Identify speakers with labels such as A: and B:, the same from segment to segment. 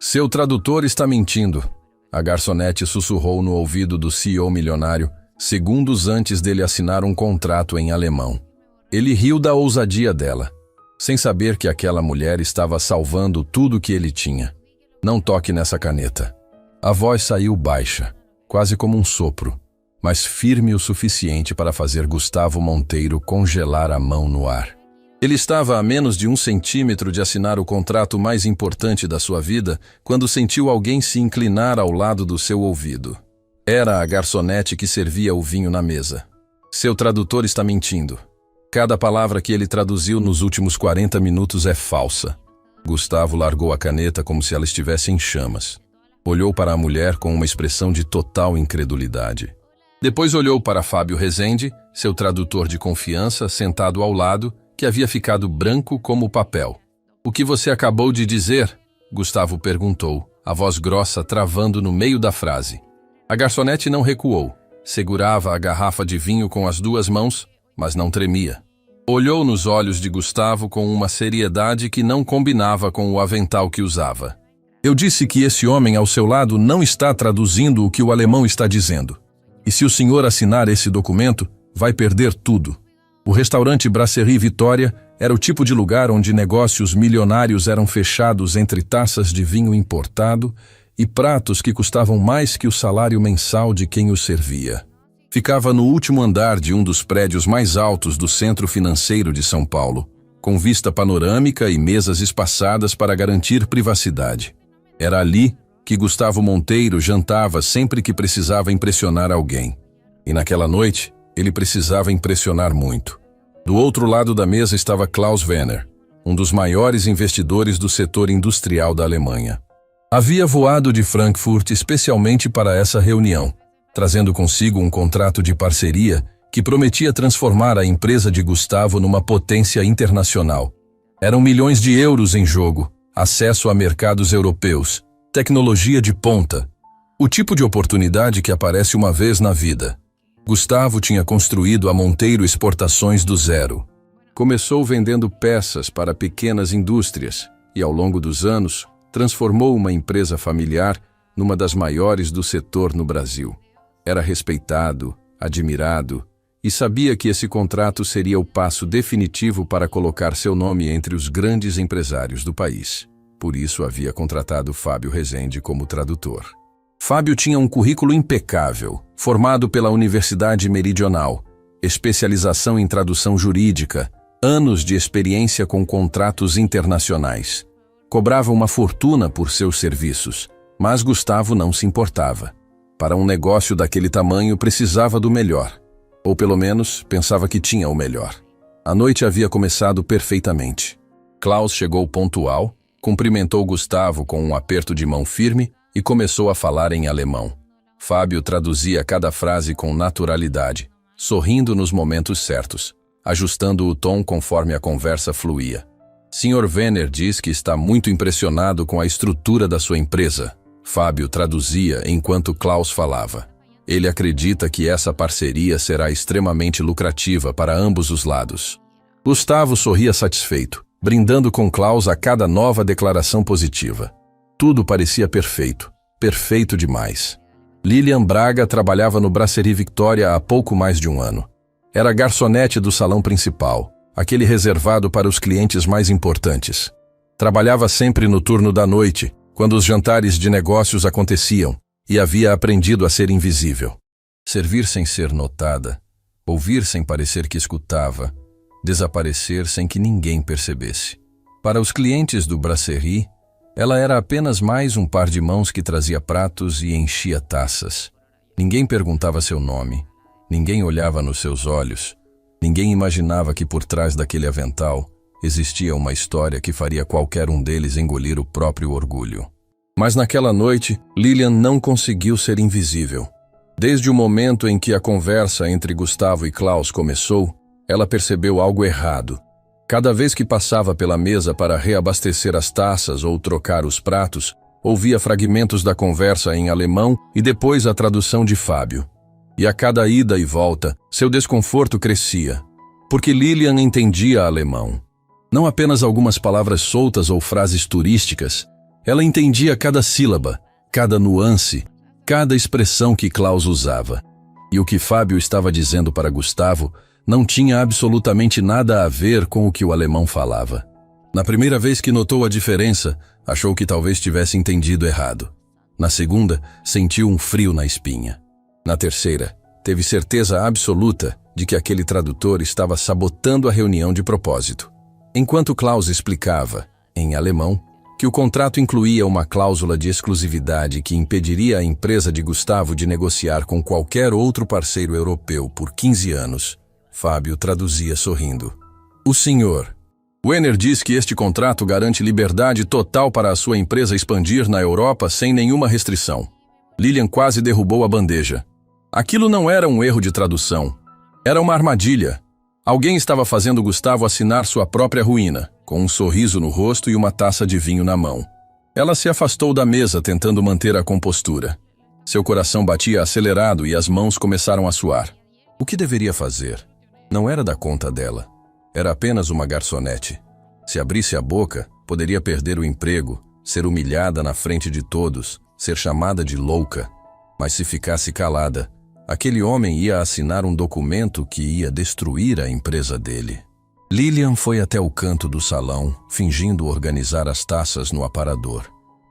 A: Seu tradutor está mentindo, a garçonete sussurrou no ouvido do CEO milionário, segundos antes dele assinar um contrato em alemão. Ele riu da ousadia dela, sem saber que aquela mulher estava salvando tudo que ele tinha. Não toque nessa caneta. A voz saiu baixa, quase como um sopro, mas firme o suficiente para fazer Gustavo Monteiro congelar a mão no ar. Ele estava a menos de 1 centímetro de assinar o contrato mais importante da sua vida quando sentiu alguém se inclinar ao lado do seu ouvido. Era a garçonete que servia o vinho na mesa. Seu tradutor está mentindo. Cada palavra que ele traduziu nos últimos 40 minutos é falsa. Gustavo largou a caneta como se ela estivesse em chamas. Olhou para a mulher com uma expressão de total incredulidade. Depois olhou para Fábio Rezende, seu tradutor de confiança, sentado ao lado, que havia ficado branco como papel. "O que você acabou de dizer?" Gustavo perguntou, a voz grossa travando no meio da frase. A garçonete não recuou. Segurava a garrafa de vinho com as 2 mãos, mas não tremia. Olhou nos olhos de Gustavo com uma seriedade que não combinava com o avental que usava. "Eu disse que esse homem ao seu lado não está traduzindo o que o alemão está dizendo. E se o senhor assinar esse documento, vai perder tudo." O restaurante Brasserie Vitória era o tipo de lugar onde negócios milionários eram fechados entre taças de vinho importado e pratos que custavam mais que o salário mensal de quem os servia. Ficava no último andar de um dos prédios mais altos do centro financeiro de São Paulo, com vista panorâmica e mesas espaçadas para garantir privacidade. Era ali que Gustavo Monteiro jantava sempre que precisava impressionar alguém. E naquela noite, ele precisava impressionar muito. Do outro lado da mesa estava Klaus Werner, um dos maiores investidores do setor industrial da Alemanha. Havia voado de Frankfurt especialmente para essa reunião, trazendo consigo um contrato de parceria que prometia transformar a empresa de Gustavo numa potência internacional. Eram milhões de euros em jogo, acesso a mercados europeus, tecnologia de ponta. O tipo de oportunidade que aparece uma vez na vida. Gustavo tinha construído a Monteiro Exportações do zero. Começou vendendo peças para pequenas indústrias e, ao longo dos anos, transformou uma empresa familiar numa das maiores do setor no Brasil. Era respeitado, admirado e sabia que esse contrato seria o passo definitivo para colocar seu nome entre os grandes empresários do país. Por isso havia contratado Fábio Rezende como tradutor. Fábio tinha um currículo impecável, formado pela Universidade Meridional, especialização em tradução jurídica, anos de experiência com contratos internacionais. Cobrava uma fortuna por seus serviços, mas Gustavo não se importava. Para um negócio daquele tamanho precisava do melhor, ou pelo menos pensava que tinha o melhor. A noite havia começado perfeitamente. Klaus chegou pontual, cumprimentou Gustavo com um aperto de mão firme e começou a falar em alemão. Fábio traduzia cada frase com naturalidade, sorrindo nos momentos certos, ajustando o tom conforme a conversa fluía. "Sr. Werner diz que está muito impressionado com a estrutura da sua empresa." Fábio traduzia enquanto Klaus falava. "Ele acredita que essa parceria será extremamente lucrativa para ambos os lados." Gustavo sorria satisfeito, brindando com Klaus a cada nova declaração positiva. Tudo parecia perfeito, perfeito demais. Lilian Braga trabalhava no Brasserie Victoria há pouco mais de 1 ano. Era garçonete do salão principal, aquele reservado para os clientes mais importantes. Trabalhava sempre no turno da noite, quando os jantares de negócios aconteciam, e havia aprendido a ser invisível. Servir sem ser notada, ouvir sem parecer que escutava, desaparecer sem que ninguém percebesse. Para os clientes do Brasserie, ela era apenas mais um par de mãos que trazia pratos e enchia taças. Ninguém perguntava seu nome, ninguém olhava nos seus olhos, ninguém imaginava que por trás daquele avental existia uma história que faria qualquer um deles engolir o próprio orgulho. Mas naquela noite, Lilian não conseguiu ser invisível. Desde o momento em que a conversa entre Gustavo e Klaus começou, ela percebeu algo errado. Cada vez que passava pela mesa para reabastecer as taças ou trocar os pratos, ouvia fragmentos da conversa em alemão e depois a tradução de Fábio. E a cada ida e volta, seu desconforto crescia, porque Lilian entendia alemão. Não apenas algumas palavras soltas ou frases turísticas, Ela entendia cada sílaba, cada nuance, cada expressão que Klaus usava. E o que Fábio estava dizendo para Gustavo não tinha absolutamente nada a ver com o que o alemão falava. Na primeira vez que notou a diferença, achou que talvez tivesse entendido errado. Na segunda, sentiu um frio na espinha. Na terceira, teve certeza absoluta de que aquele tradutor estava sabotando a reunião de propósito. Enquanto Klaus explicava, em alemão, que o contrato incluía uma cláusula de exclusividade que impediria a empresa de Gustavo de negociar com qualquer outro parceiro europeu por 15 anos, Fábio traduzia sorrindo. O senhor Werner diz que este contrato garante liberdade total para a sua empresa expandir na Europa sem nenhuma restrição. Lilian quase derrubou a bandeja. Aquilo não era um erro de tradução. Era uma armadilha. Alguém estava fazendo Gustavo assinar sua própria ruína, com um sorriso no rosto e uma taça de vinho na mão. Ela se afastou da mesa tentando manter a compostura. Seu coração batia acelerado e as mãos começaram a suar. O que deveria fazer? Não era da conta dela. Era apenas uma garçonete. Se abrisse a boca, poderia perder o emprego, ser humilhada na frente de todos, ser chamada de louca. Mas se ficasse calada, aquele homem ia assinar um documento que ia destruir a empresa dele. Lilian foi até o canto do salão, fingindo organizar as taças no aparador.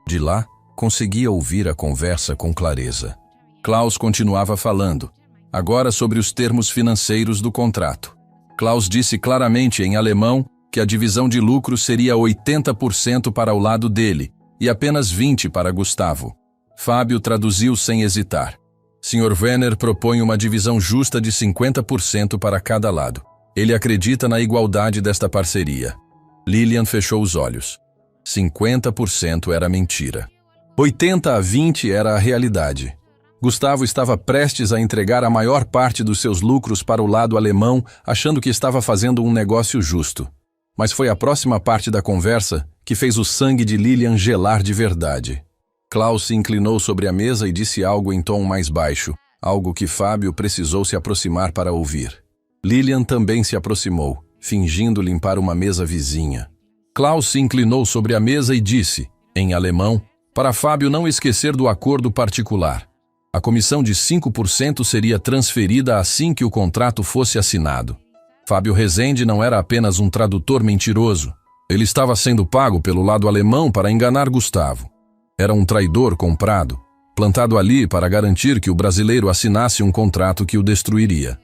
A: De lá, conseguia ouvir a conversa com clareza. Klaus continuava falando, agora sobre os termos financeiros do contrato. Klaus disse claramente em alemão que a divisão de lucros seria 80% para o lado dele e apenas 20% para Gustavo. Fábio traduziu sem hesitar. Sr. Werner propõe uma divisão justa de 50% para cada lado. Ele acredita na igualdade desta parceria. Lilian fechou os olhos. 50% era mentira. 80-20 era a realidade. Gustavo estava prestes a entregar a maior parte dos seus lucros para o lado alemão, achando que estava fazendo um negócio justo. Mas foi a próxima parte da conversa que fez o sangue de Lilian gelar de verdade. Klaus se inclinou sobre a mesa e disse algo em tom mais baixo, algo que Fábio precisou se aproximar para ouvir. Lilian também se aproximou, fingindo limpar uma mesa vizinha. Klaus se inclinou sobre a mesa e disse, em alemão, para Fábio não esquecer do acordo particular. A comissão de 5% seria transferida assim que o contrato fosse assinado. Fábio Rezende não era apenas um tradutor mentiroso. Ele estava sendo pago pelo lado alemão para enganar Gustavo. Era um traidor comprado, plantado ali para garantir que o brasileiro assinasse um contrato que o destruiria.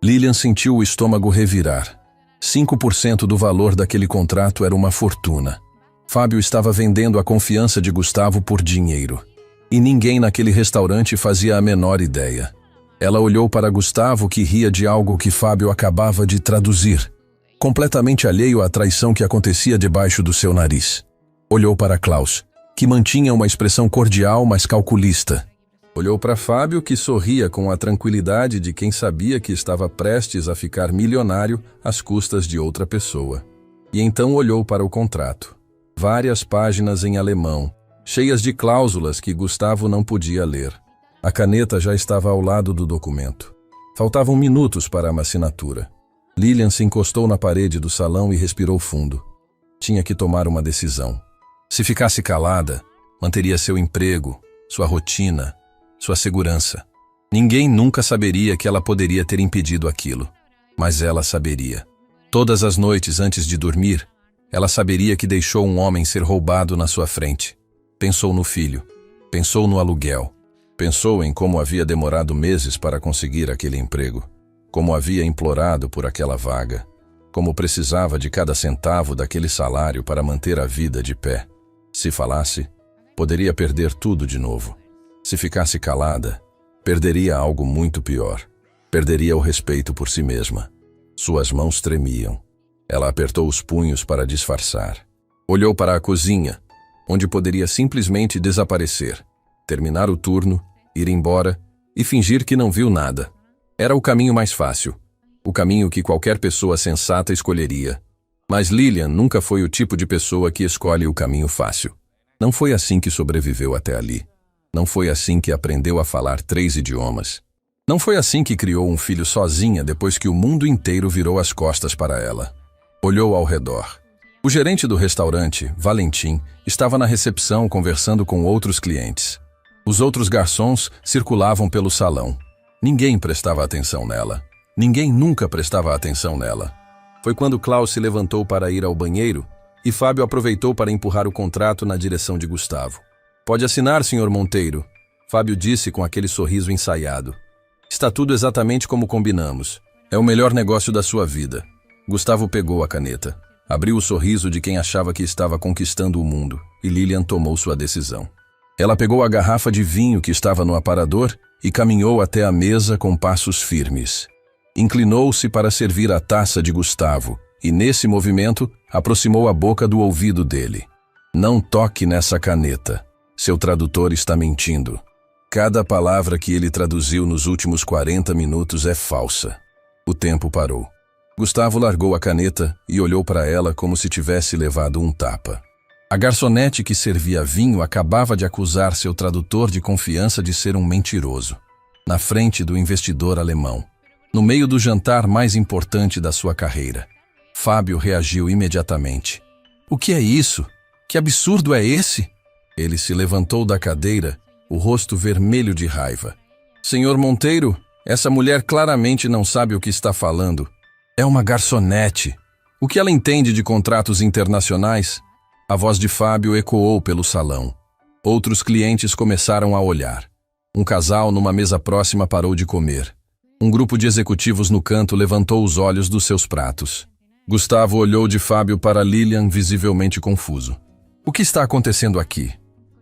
A: Lilian sentiu o estômago revirar. 5% do valor daquele contrato era uma fortuna. Fábio estava vendendo a confiança de Gustavo por dinheiro. E ninguém naquele restaurante fazia a menor ideia. Ela olhou para Gustavo, que ria de algo que Fábio acabava de traduzir, completamente alheio à traição que acontecia debaixo do seu nariz. Olhou para Klaus, que mantinha uma expressão cordial, mas calculista. Olhou para Fábio, que sorria com a tranquilidade de quem sabia que estava prestes a ficar milionário às custas de outra pessoa. E então olhou para o contrato. Várias páginas em alemão, cheias de cláusulas que Gustavo não podia ler. A caneta já estava ao lado do documento. Faltavam minutos para uma assinatura. Lilian se encostou na parede do salão e respirou fundo. Tinha que tomar uma decisão. Se ficasse calada, manteria seu emprego, sua rotina, sua segurança. Ninguém nunca saberia que ela poderia ter impedido aquilo. Mas ela saberia. Todas as noites antes de dormir, ela saberia que deixou um homem ser roubado na sua frente. Pensou no filho, pensou no aluguel, pensou em como havia demorado meses para conseguir aquele emprego, como havia implorado por aquela vaga, como precisava de cada centavo daquele salário para manter a vida de pé. Se falasse, poderia perder tudo de novo. Se ficasse calada, perderia algo muito pior. Perderia o respeito por si mesma. Suas mãos tremiam. Ela apertou os punhos para disfarçar. Olhou para a cozinha, onde poderia simplesmente desaparecer, terminar o turno, ir embora e fingir que não viu nada. Era o caminho mais fácil, o caminho que qualquer pessoa sensata escolheria. Mas Lilian nunca foi o tipo de pessoa que escolhe o caminho fácil. Não foi assim que sobreviveu até ali. Não foi assim que aprendeu a falar 3 idiomas. Não foi assim que criou um filho sozinha depois que o mundo inteiro virou as costas para ela. Olhou ao redor. O gerente do restaurante, Valentim, estava na recepção conversando com outros clientes. Os outros garçons circulavam pelo salão. Ninguém prestava atenção nela. Ninguém nunca prestava atenção nela. Foi quando Klaus se levantou para ir ao banheiro e Fábio aproveitou para empurrar o contrato na direção de Gustavo. "Pode assinar, Sr. Monteiro", Fábio disse com aquele sorriso ensaiado. "Está tudo exatamente como combinamos. É o melhor negócio da sua vida." Gustavo pegou a caneta. Abriu o sorriso de quem achava que estava conquistando o mundo, e Lilian tomou sua decisão. Ela pegou a garrafa de vinho que estava no aparador e caminhou até a mesa com passos firmes. Inclinou-se para servir a taça de Gustavo, e nesse movimento aproximou a boca do ouvido dele. "Não toque nessa caneta. Seu tradutor está mentindo. Cada palavra que ele traduziu nos últimos 40 minutos é falsa." O tempo parou. Gustavo largou a caneta e olhou para ela como se tivesse levado um tapa. A garçonete que servia vinho acabava de acusar seu tradutor de confiança de ser um mentiroso, na frente do investidor alemão, no meio do jantar mais importante da sua carreira. Fábio reagiu imediatamente. "O que é isso? Que absurdo é esse?" Ele se levantou da cadeira, o rosto vermelho de raiva. "Senhor Monteiro, essa mulher claramente não sabe o que está falando. É uma garçonete. O que ela entende de contratos internacionais?" A voz de Fábio ecoou pelo salão. Outros clientes começaram a olhar. Um casal numa mesa próxima parou de comer. Um grupo de executivos no canto levantou os olhos dos seus pratos. Gustavo olhou de Fábio para Lilian, visivelmente confuso. "O que está acontecendo aqui?"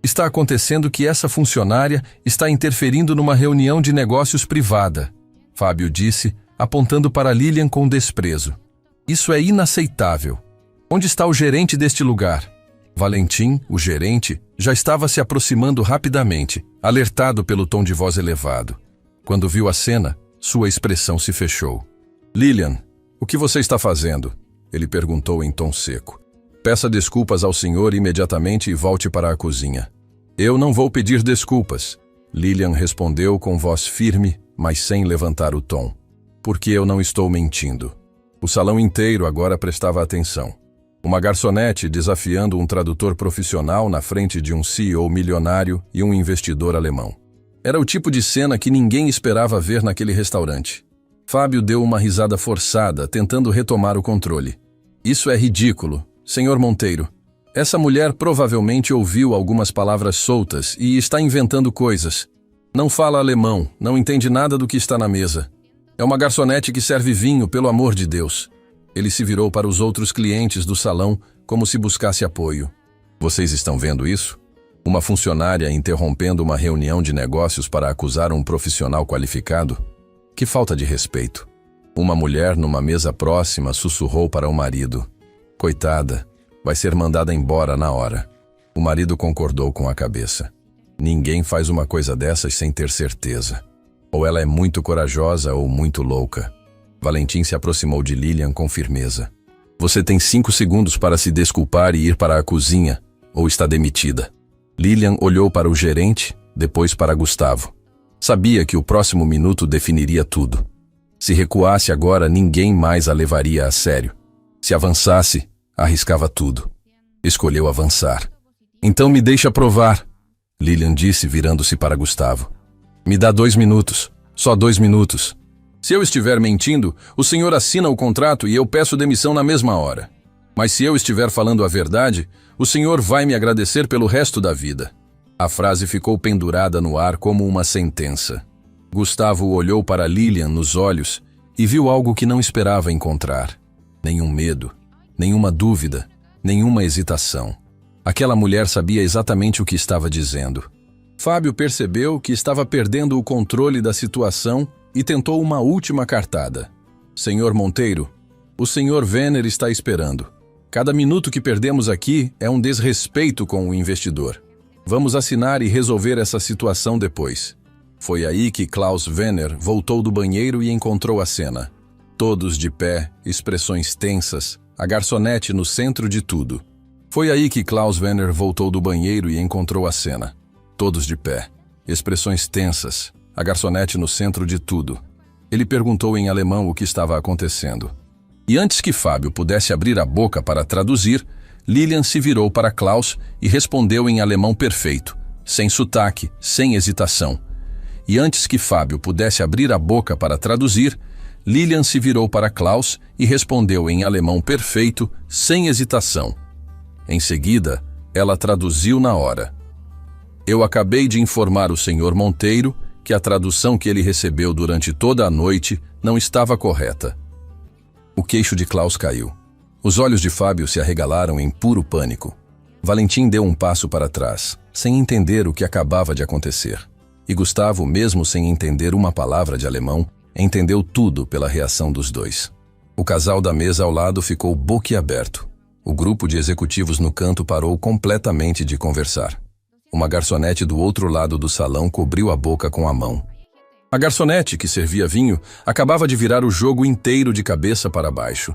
A: "Está acontecendo que essa funcionária está interferindo numa reunião de negócios privada", Fábio disse, apontando para Lilian com desprezo. "Isso é inaceitável. Onde está o gerente deste lugar?" Valentim, o gerente, já estava se aproximando rapidamente, alertado pelo tom de voz elevado. Quando viu a cena, sua expressão se fechou. "Lilian, o que você está fazendo?" ele perguntou em tom seco. "Peça desculpas ao senhor imediatamente e volte para a cozinha." "Eu não vou pedir desculpas", Lilian respondeu com voz firme, mas sem levantar o tom. "Porque eu não estou mentindo." O salão inteiro agora prestava atenção. Uma garçonete desafiando um tradutor profissional na frente de um CEO milionário e um investidor alemão. Era o tipo de cena que ninguém esperava ver naquele restaurante. Fábio deu uma risada forçada, tentando retomar o controle. "Isso é ridículo, Sr. Monteiro. Essa mulher provavelmente ouviu algumas palavras soltas e está inventando coisas. Não fala alemão, não entende nada do que está na mesa. É uma garçonete que serve vinho, pelo amor de Deus." Ele se virou para os outros clientes do salão como se buscasse apoio. "Vocês estão vendo isso? Uma funcionária interrompendo uma reunião de negócios para acusar um profissional qualificado? Que falta de respeito." Uma mulher numa mesa próxima sussurrou para o marido. "Coitada, vai ser mandada embora na hora." O marido concordou com a cabeça. Ninguém faz uma coisa dessas sem ter certeza. Ou ela é muito corajosa ou muito louca. Valentim se aproximou de Lilian com firmeza. "Você tem 5 segundos para se desculpar e ir para a cozinha, ou está demitida." Lilian olhou para o gerente, depois para Gustavo. Sabia que o próximo minuto definiria tudo. Se recuasse agora, ninguém mais a levaria a sério. Se avançasse, arriscava tudo. Escolheu avançar. "Então me deixa provar", Lilian disse virando-se para Gustavo. "Me dá 2 minutos, só 2 minutos. Se eu estiver mentindo, o senhor assina o contrato e eu peço demissão na mesma hora. Mas se eu estiver falando a verdade, o senhor vai me agradecer pelo resto da vida." A frase ficou pendurada no ar como uma sentença. Gustavo olhou para Lilian nos olhos e viu algo que não esperava encontrar. Nenhum medo, nenhuma dúvida, nenhuma hesitação. Aquela mulher sabia exatamente o que estava dizendo. Fábio percebeu que estava perdendo o controle da situação e tentou uma última cartada. "Senhor Monteiro, o senhor Werner está esperando. Cada minuto que perdemos aqui é um desrespeito com o investidor. Vamos assinar e resolver essa situação depois." Foi aí que Klaus Werner voltou do banheiro e encontrou a cena. Todos de pé, expressões tensas, a garçonete no centro de tudo. Foi aí que Klaus Werner voltou do banheiro e encontrou a cena. Todos de pé, expressões tensas, a garçonete no centro de tudo. Ele perguntou em alemão o que estava acontecendo. E antes que Fábio pudesse abrir a boca para traduzir, Lilian se virou para Klaus e respondeu em alemão perfeito, sem sotaque, sem hesitação. E antes que Fábio pudesse abrir a boca para traduzir, Lilian se virou para Klaus e respondeu em alemão perfeito, sem hesitação. Em seguida, ela traduziu na hora. Eu acabei de informar o Sr. Monteiro que a tradução que ele recebeu durante toda a noite não estava correta. O queixo de Klaus caiu. Os olhos de Fábio se arregalaram em puro pânico. Valentim deu um passo para trás, sem entender o que acabava de acontecer. E Gustavo, mesmo sem entender uma palavra de alemão, entendeu tudo pela reação dos dois. O casal da mesa ao lado ficou boquiaberto. O grupo de executivos no canto parou completamente de conversar. Uma garçonete do outro lado do salão cobriu a boca com a mão. A garçonete, que servia vinho, acabava de virar o jogo inteiro de cabeça para baixo.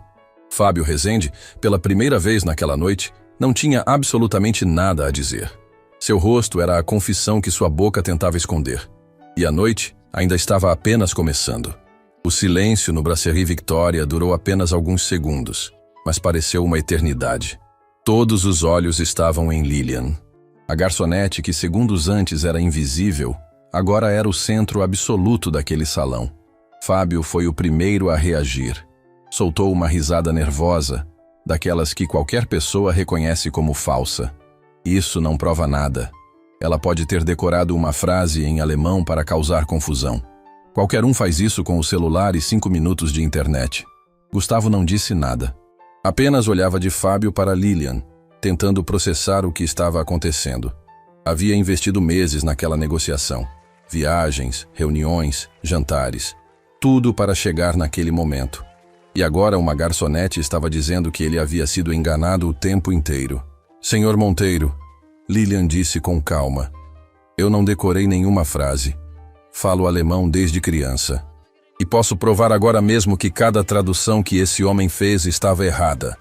A: Fábio Rezende, pela primeira vez naquela noite, não tinha absolutamente nada a dizer. Seu rosto era a confissão que sua boca tentava esconder. E a noite ainda estava apenas começando. O silêncio no Brasserie Victoria durou apenas alguns segundos, mas pareceu uma eternidade. Todos os olhos estavam em Lilian. A garçonete, que segundos antes era invisível, agora era o centro absoluto daquele salão. Fábio foi o primeiro a reagir. Soltou uma risada nervosa, daquelas que qualquer pessoa reconhece como falsa. Isso não prova nada. Ela pode ter decorado uma frase em alemão para causar confusão. Qualquer um faz isso com o celular e 5 minutos de internet. Gustavo não disse nada. Apenas olhava de Fábio para Lilian, tentando processar o que estava acontecendo. Havia investido meses naquela negociação. Viagens, reuniões, jantares. Tudo para chegar naquele momento. E agora uma garçonete estava dizendo que ele havia sido enganado o tempo inteiro. Senhor Monteiro, Lilian disse com calma. Eu não decorei nenhuma frase. Falo alemão desde criança. E posso provar agora mesmo que cada tradução que esse homem fez estava errada.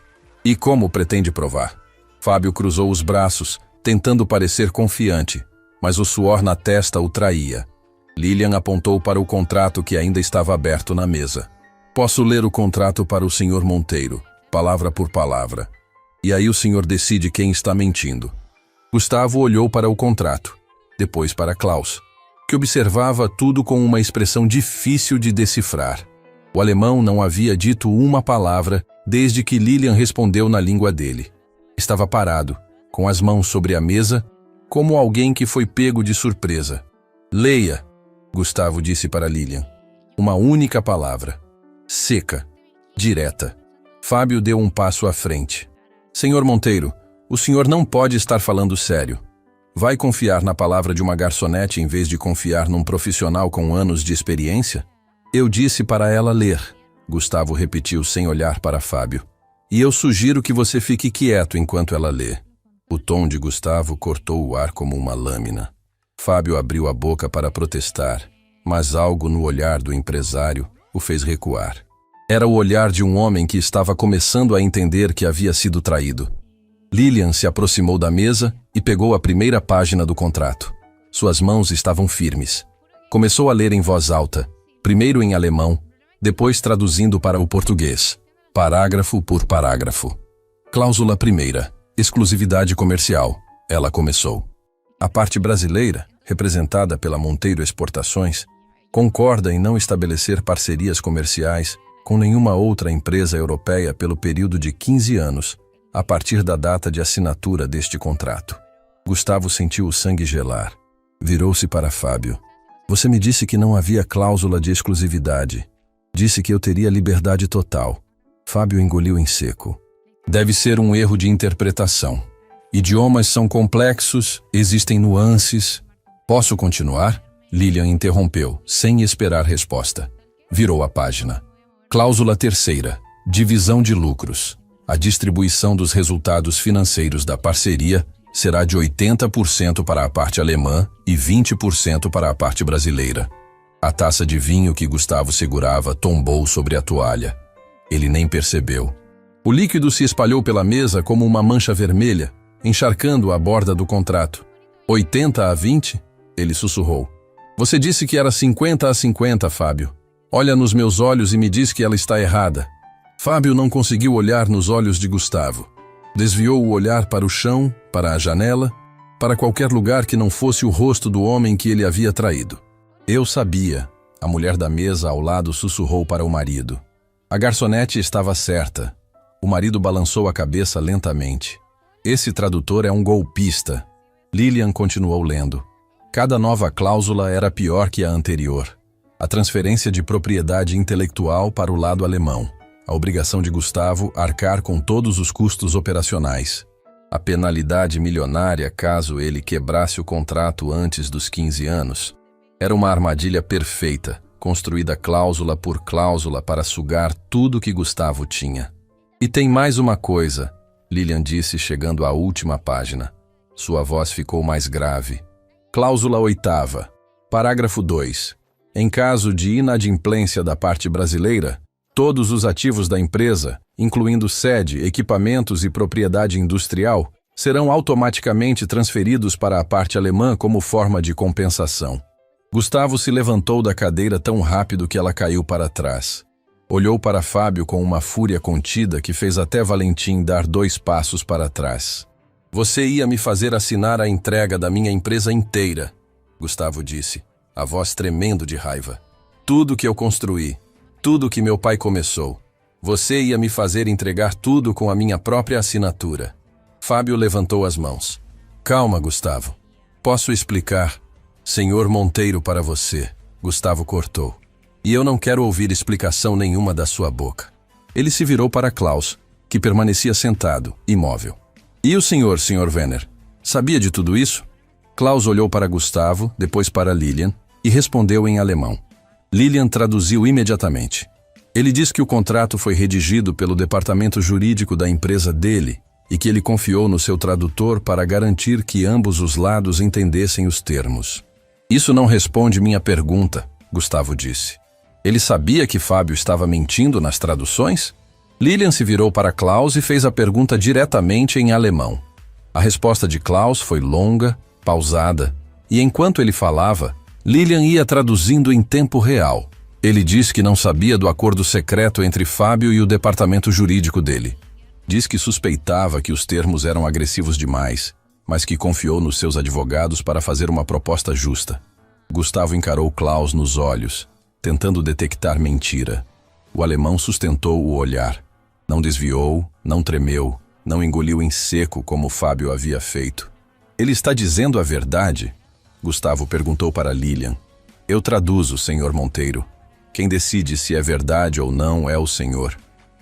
A: E como pretende provar? Fábio cruzou os braços, tentando parecer confiante, mas o suor na testa o traía. Lilian apontou para o contrato que ainda estava aberto na mesa. Posso ler o contrato para o Sr. Monteiro, palavra por palavra. E aí o senhor decide quem está mentindo. Gustavo olhou para o contrato, depois para Klaus, que observava tudo com uma expressão difícil de decifrar. O alemão não havia dito uma palavra desde que Lilian respondeu na língua dele. Estava parado, com as mãos sobre a mesa, como alguém que foi pego de surpresa. Leia, Gustavo disse para Lilian. Uma única palavra. Seca, direta. Fábio deu um passo à frente. Senhor Monteiro, o senhor não pode estar falando sério. Vai confiar na palavra de uma garçonete em vez de confiar num profissional com anos de experiência? Eu disse para ela ler, Gustavo repetiu sem olhar para Fábio. E eu sugiro que você fique quieto enquanto ela lê. O tom de Gustavo cortou o ar como uma lâmina. Fábio abriu a boca para protestar, mas algo no olhar do empresário o fez recuar. Era o olhar de um homem que estava começando a entender que havia sido traído. Lilian se aproximou da mesa e pegou a primeira página do contrato. Suas mãos estavam firmes. Começou a ler em voz alta, primeiro em alemão, depois traduzindo para o português, parágrafo por parágrafo. Cláusula primeira, exclusividade comercial. Ela começou. A parte brasileira, representada pela Monteiro Exportações, concorda em não estabelecer parcerias comerciais com nenhuma outra empresa europeia pelo período de 15 anos, a partir da data de assinatura deste contrato. Gustavo sentiu o sangue gelar. Virou-se para Fábio. Você me disse que não havia cláusula de exclusividade. Disse que eu teria liberdade total. Fábio engoliu em seco. Deve ser um erro de interpretação. Idiomas são complexos, existem nuances. Posso continuar? Lilian interrompeu, sem esperar resposta. Virou a página. Cláusula terceira. Divisão de lucros. A distribuição dos resultados financeiros da parceria será de 80% para a parte alemã e 20% para a parte brasileira. A taça de vinho que Gustavo segurava tombou sobre a toalha. Ele nem percebeu. O líquido se espalhou pela mesa como uma mancha vermelha, encharcando a borda do contrato. 80-20? Ele sussurrou. Você disse que era 50-50, Fábio. Olha nos meus olhos e me diz que ela está errada. Fábio não conseguiu olhar nos olhos de Gustavo. Desviou o olhar para o chão, para a janela, para qualquer lugar que não fosse o rosto do homem que ele havia traído. Eu sabia, a mulher da mesa ao lado sussurrou para o marido. A garçonete estava certa. O marido balançou a cabeça lentamente. Esse tradutor é um golpista. Lilian continuou lendo. Cada nova cláusula era pior que a anterior. A transferência de propriedade intelectual para o lado alemão. A obrigação de Gustavo arcar com todos os custos operacionais. A penalidade milionária caso ele quebrasse o contrato antes dos 15 anos. Era uma armadilha perfeita, construída cláusula por cláusula para sugar tudo que Gustavo tinha. E tem mais uma coisa, Lilian disse chegando à última página. Sua voz ficou mais grave. Cláusula 8ª. Parágrafo 2. Em caso de inadimplência da parte brasileira, todos os ativos da empresa, incluindo sede, equipamentos e propriedade industrial, serão automaticamente transferidos para a parte alemã como forma de compensação. Gustavo se levantou da cadeira tão rápido que ela caiu para trás. Olhou para Fábio com uma fúria contida que fez até Valentim dar 2 passos para trás. Você ia me fazer assinar a entrega da minha empresa inteira, Gustavo disse, a voz tremendo de raiva. Tudo que eu construí, tudo que meu pai começou. Você ia me fazer entregar tudo com a minha própria assinatura. Fábio levantou as mãos. Calma, Gustavo. Posso explicar. Senhor Monteiro para você, Gustavo cortou. E eu não quero ouvir explicação nenhuma da sua boca. Ele se virou para Klaus, que permanecia sentado, imóvel. E o senhor, Sr. Werner, sabia de tudo isso? Klaus olhou para Gustavo, depois para Lilian, e respondeu em alemão. Lilian traduziu imediatamente. Ele diz que o contrato foi redigido pelo departamento jurídico da empresa dele e que ele confiou no seu tradutor para garantir que ambos os lados entendessem os termos. Isso não responde minha pergunta, Gustavo disse. Ele sabia que Fábio estava mentindo nas traduções? Lilian se virou para Klaus e fez a pergunta diretamente em alemão. A resposta de Klaus foi longa, pausada, e enquanto ele falava, Lilian ia traduzindo em tempo real. Ele disse que não sabia do acordo secreto entre Fábio e o departamento jurídico dele. Diz que suspeitava que os termos eram agressivos demais, mas que confiou nos seus advogados para fazer uma proposta justa. Gustavo encarou Klaus nos olhos, tentando detectar mentira. O alemão sustentou o olhar. Não desviou, não tremeu, não engoliu em seco como Fábio havia feito. Ele está dizendo a verdade? Gustavo perguntou para Lilian. Eu traduzo, Sr. Monteiro. Quem decide se é verdade ou não é o senhor.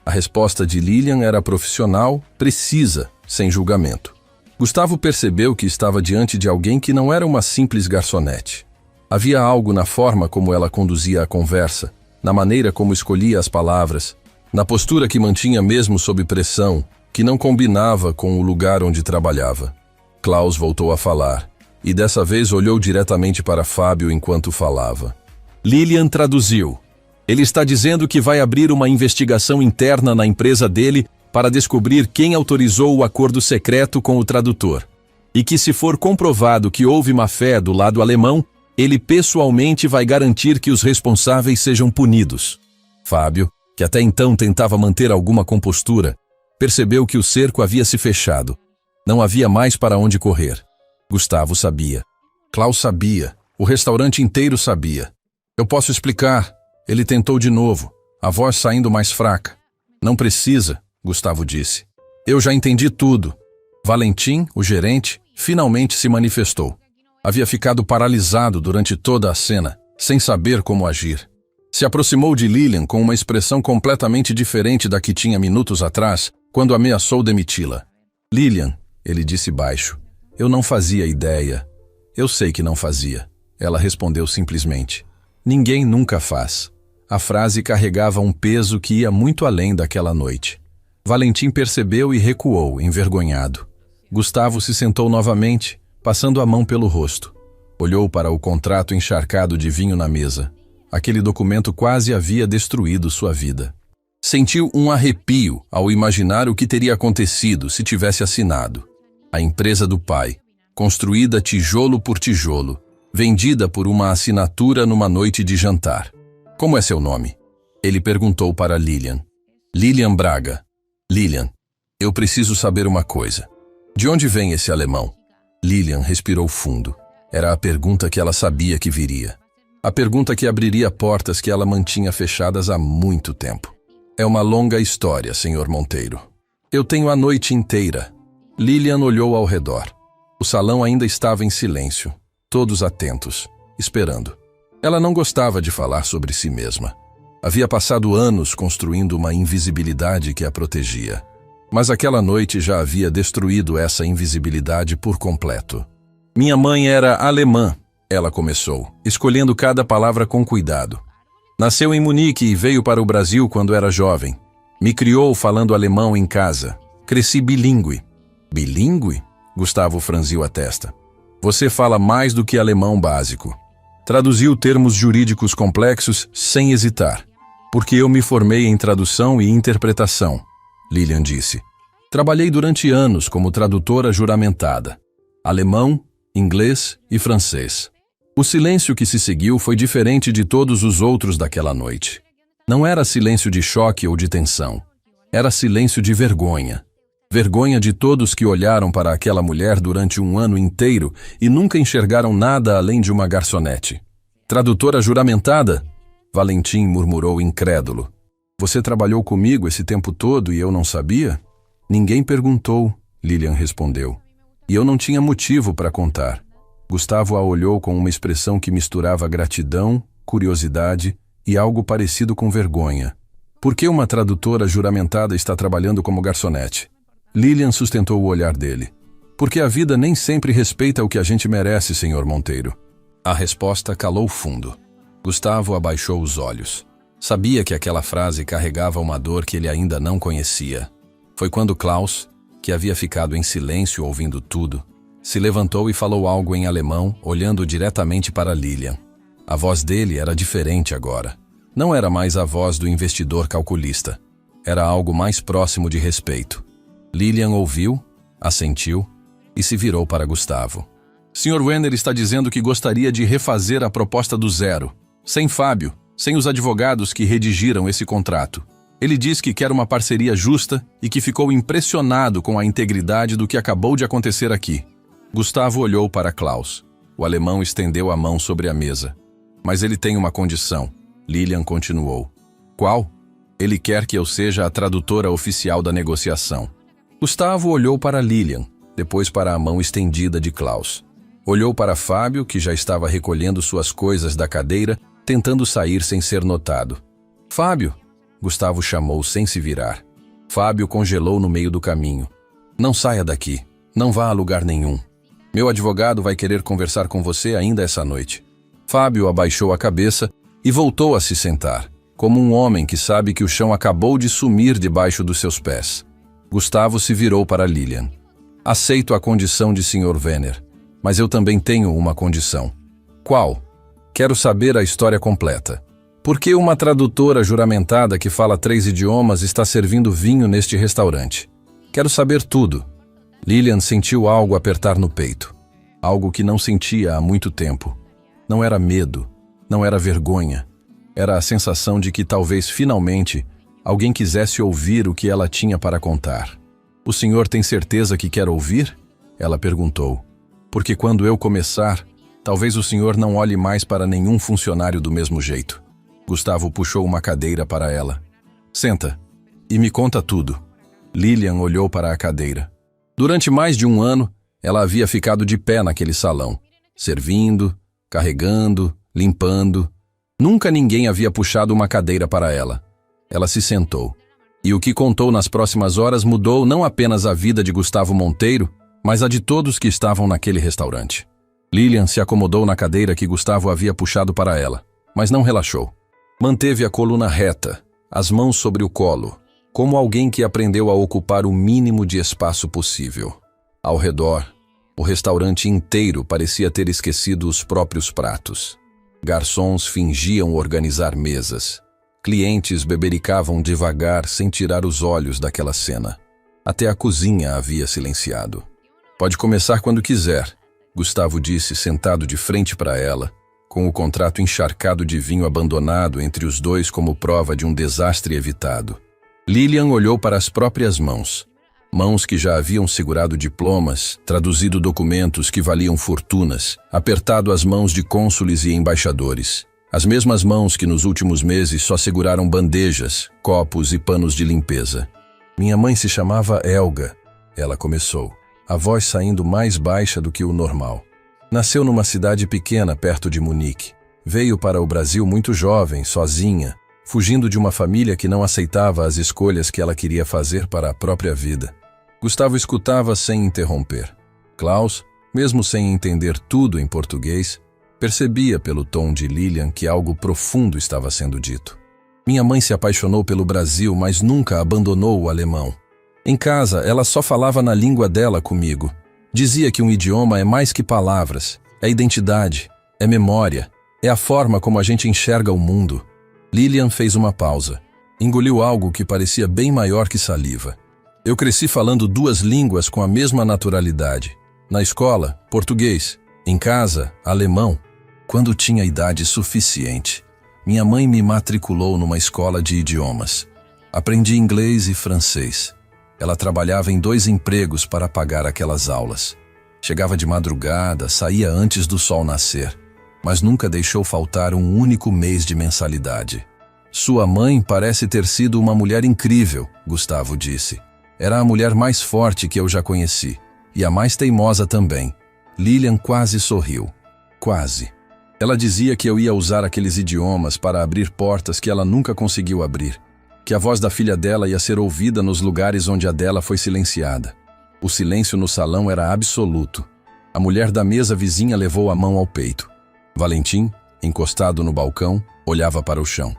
A: A resposta de Lilian era profissional, precisa, sem julgamento. Gustavo percebeu que estava diante de alguém que não era uma simples garçonete. Havia algo na forma como ela conduzia a conversa, na maneira como escolhia as palavras, na postura que mantinha mesmo sob pressão, que não combinava com o lugar onde trabalhava. Klaus voltou a falar, e dessa vez olhou diretamente para Fábio enquanto falava. Lilian traduziu. Ele está dizendo que vai abrir uma investigação interna na empresa dele para descobrir quem autorizou o acordo secreto com o tradutor. E que se for comprovado que houve má-fé do lado alemão, ele pessoalmente vai garantir que os responsáveis sejam punidos. Fábio, que até então tentava manter alguma compostura, percebeu que o cerco havia se fechado. Não havia mais para onde correr. Gustavo sabia. Klaus sabia. O restaurante inteiro sabia. Eu posso explicar. Ele tentou de novo, a voz saindo mais fraca. Não precisa, Gustavo disse. Eu já entendi tudo. Valentim, o gerente, finalmente se manifestou. Havia ficado paralisado durante toda a cena, sem saber como agir. Se aproximou de Lilian com uma expressão completamente diferente da que tinha minutos atrás, quando ameaçou demiti-la. Lilian, ele disse baixo, eu não fazia ideia. Eu sei que não fazia. Ela respondeu simplesmente. Ninguém nunca faz. A frase carregava um peso que ia muito além daquela noite. Valentim percebeu e recuou, envergonhado. Gustavo se sentou novamente, passando a mão pelo rosto. Olhou para o contrato encharcado de vinho na mesa. Aquele documento quase havia destruído sua vida. Sentiu um arrepio ao imaginar o que teria acontecido se tivesse assinado. A empresa do pai, construída tijolo por tijolo, vendida por uma assinatura numa noite de jantar. Como é seu nome? Ele perguntou para Lilian. Lilian Braga. Lilian, eu preciso saber uma coisa. De onde vem esse alemão? Lilian respirou fundo. Era a pergunta que ela sabia que viria. A pergunta que abriria portas que ela mantinha fechadas há muito tempo. É uma longa história, Sr. Monteiro. Eu tenho a noite inteira. Lilian olhou ao redor. O salão ainda estava em silêncio, todos atentos, esperando. Ela não gostava de falar sobre si mesma. Havia passado anos construindo uma invisibilidade que a protegia. Mas aquela noite já havia destruído essa invisibilidade por completo. Minha mãe era alemã, ela começou, escolhendo cada palavra com cuidado. Nasceu em Munique e veio para o Brasil quando era jovem. Me criou falando alemão em casa. Cresci bilíngue. Bilíngue? Gustavo franziu a testa. Você fala mais do que alemão básico. Traduziu termos jurídicos complexos sem hesitar. Porque eu me formei em tradução e interpretação, Lilian disse. Trabalhei durante anos como tradutora juramentada. Alemão, inglês e francês. O silêncio que se seguiu foi diferente de todos os outros daquela noite. Não era silêncio de choque ou de tensão. Era silêncio de vergonha. Vergonha de todos que olharam para aquela mulher durante um ano inteiro e nunca enxergaram nada além de uma garçonete. Tradutora juramentada? Valentim murmurou incrédulo. Você trabalhou comigo esse tempo todo e eu não sabia? Ninguém perguntou, Lilian respondeu. E eu não tinha motivo para contar. Gustavo a olhou com uma expressão que misturava gratidão, curiosidade e algo parecido com vergonha. Por que uma tradutora juramentada está trabalhando como garçonete? Lilian sustentou o olhar dele. Porque a vida nem sempre respeita o que a gente merece, Sr. Monteiro. A resposta calou fundo. Gustavo abaixou os olhos. Sabia que aquela frase carregava uma dor que ele ainda não conhecia. Foi quando Klaus, que havia ficado em silêncio ouvindo tudo, se levantou e falou algo em alemão, olhando diretamente para Lilian. A voz dele era diferente agora. Não era mais a voz do investidor calculista. Era algo mais próximo de respeito. Lilian ouviu, assentiu e se virou para Gustavo. Sr. Wenner está dizendo que gostaria de refazer a proposta do zero, sem Fábio, sem os advogados que redigiram esse contrato. Ele diz que quer uma parceria justa e que ficou impressionado com a integridade do que acabou de acontecer aqui. Gustavo olhou para Klaus. O alemão estendeu a mão sobre a mesa. Mas ele tem uma condição. Lilian continuou. Qual? Ele quer que eu seja a tradutora oficial da negociação. Gustavo olhou para Lilian, depois para a mão estendida de Klaus. Olhou para Fábio, que já estava recolhendo suas coisas da cadeira, tentando sair sem ser notado. Fábio! Gustavo chamou sem se virar. Fábio congelou no meio do caminho. Não saia daqui. Não vá a lugar nenhum. Meu advogado vai querer conversar com você ainda essa noite. Fábio abaixou a cabeça e voltou a se sentar, como um homem que sabe que o chão acabou de sumir debaixo dos seus pés. Gustavo se virou para Lilian. Aceito a condição de Sr. Wenner, mas eu também tenho uma condição. Qual? Quero saber a história completa. Por que uma tradutora juramentada que fala 3 idiomas está servindo vinho neste restaurante? Quero saber tudo. Lilian sentiu algo apertar no peito. Algo que não sentia há muito tempo. Não era medo, não era vergonha. Era a sensação de que talvez finalmente alguém quisesse ouvir o que ela tinha para contar. O senhor tem certeza que quer ouvir? Ela perguntou. Porque quando eu começar, talvez o senhor não olhe mais para nenhum funcionário do mesmo jeito. Gustavo puxou uma cadeira para ela. Senta e me conta tudo. Lilian olhou para a cadeira. Durante mais de um ano, ela havia ficado de pé naquele salão, servindo, carregando, limpando. Nunca ninguém havia puxado uma cadeira para ela. Ela se sentou. E o que contou nas próximas horas mudou não apenas a vida de Gustavo Monteiro, mas a de todos que estavam naquele restaurante. Lilian se acomodou na cadeira que Gustavo havia puxado para ela, mas não relaxou. Manteve a coluna reta, as mãos sobre o colo, como alguém que aprendeu a ocupar o mínimo de espaço possível. Ao redor, o restaurante inteiro parecia ter esquecido os próprios pratos. Garçons fingiam organizar mesas. Clientes bebericavam devagar sem tirar os olhos daquela cena. Até a cozinha havia silenciado. Pode começar quando quiser, Gustavo disse sentado de frente para ela, com o contrato encharcado de vinho abandonado entre os dois como prova de um desastre evitado. Lilian olhou para as próprias mãos. Mãos que já haviam segurado diplomas, traduzido documentos que valiam fortunas, apertado as mãos de cônsules e embaixadores. As mesmas mãos que nos últimos meses só seguraram bandejas, copos e panos de limpeza. Minha mãe se chamava Helga, ela começou, a voz saindo mais baixa do que o normal. Nasceu numa cidade pequena perto de Munique. Veio para o Brasil muito jovem, sozinha, fugindo de uma família que não aceitava as escolhas que ela queria fazer para a própria vida. Gustavo escutava sem interromper. Klaus, mesmo sem entender tudo em português, percebia pelo tom de Lilian que algo profundo estava sendo dito. Minha mãe se apaixonou pelo Brasil, mas nunca abandonou o alemão. Em casa, ela só falava na língua dela comigo. Dizia que um idioma é mais que palavras, é identidade, é memória, é a forma como a gente enxerga o mundo. Lilian fez uma pausa. Engoliu algo que parecia bem maior que saliva. Eu cresci falando 2 línguas com a mesma naturalidade. Na escola, português. Em casa, alemão. Quando tinha idade suficiente, minha mãe me matriculou numa escola de idiomas. Aprendi inglês e francês. Ela trabalhava em 2 empregos para pagar aquelas aulas. Chegava de madrugada, saía antes do sol nascer, mas nunca deixou faltar um único mês de mensalidade. Sua mãe parece ter sido uma mulher incrível, Gustavo disse. Era a mulher mais forte que eu já conheci, e a mais teimosa também. Lilian quase sorriu. Quase. Ela dizia que eu ia usar aqueles idiomas para abrir portas que ela nunca conseguiu abrir, que a voz da filha dela ia ser ouvida nos lugares onde a dela foi silenciada. O silêncio no salão era absoluto. A mulher da mesa vizinha levou a mão ao peito. Valentim, encostado no balcão, olhava para o chão.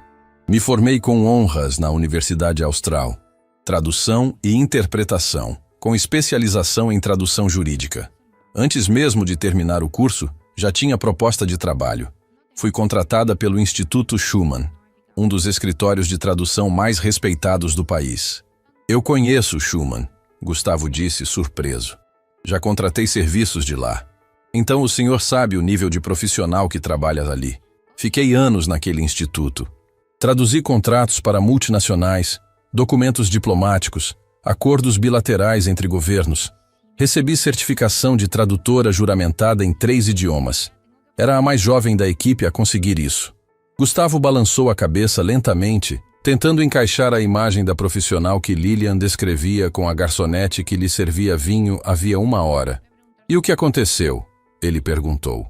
A: Me formei com honras na Universidade Austral. Tradução e interpretação, com especialização em tradução jurídica. Antes mesmo de terminar o curso, já tinha proposta de trabalho. Fui contratada pelo Instituto Schumann, um dos escritórios de tradução mais respeitados do país. Eu conheço Schumann, Gustavo disse, surpreso. Já contratei serviços de lá. Então o senhor sabe o nível de profissional que trabalha ali. Fiquei anos naquele instituto. Traduzi contratos para multinacionais, documentos diplomáticos, acordos bilaterais entre governos. Recebi certificação de tradutora juramentada em 3 idiomas. Era a mais jovem da equipe a conseguir isso. Gustavo balançou a cabeça lentamente, tentando encaixar a imagem da profissional que Lilian descrevia com a garçonete que lhe servia vinho havia 1 hora. E o que aconteceu? Ele perguntou.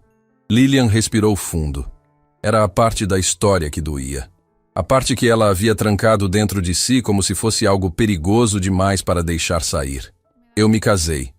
A: Lilian respirou fundo. Era a parte da história que doía. A parte que ela havia trancado dentro de si como se fosse algo perigoso demais para deixar sair. Eu me casei.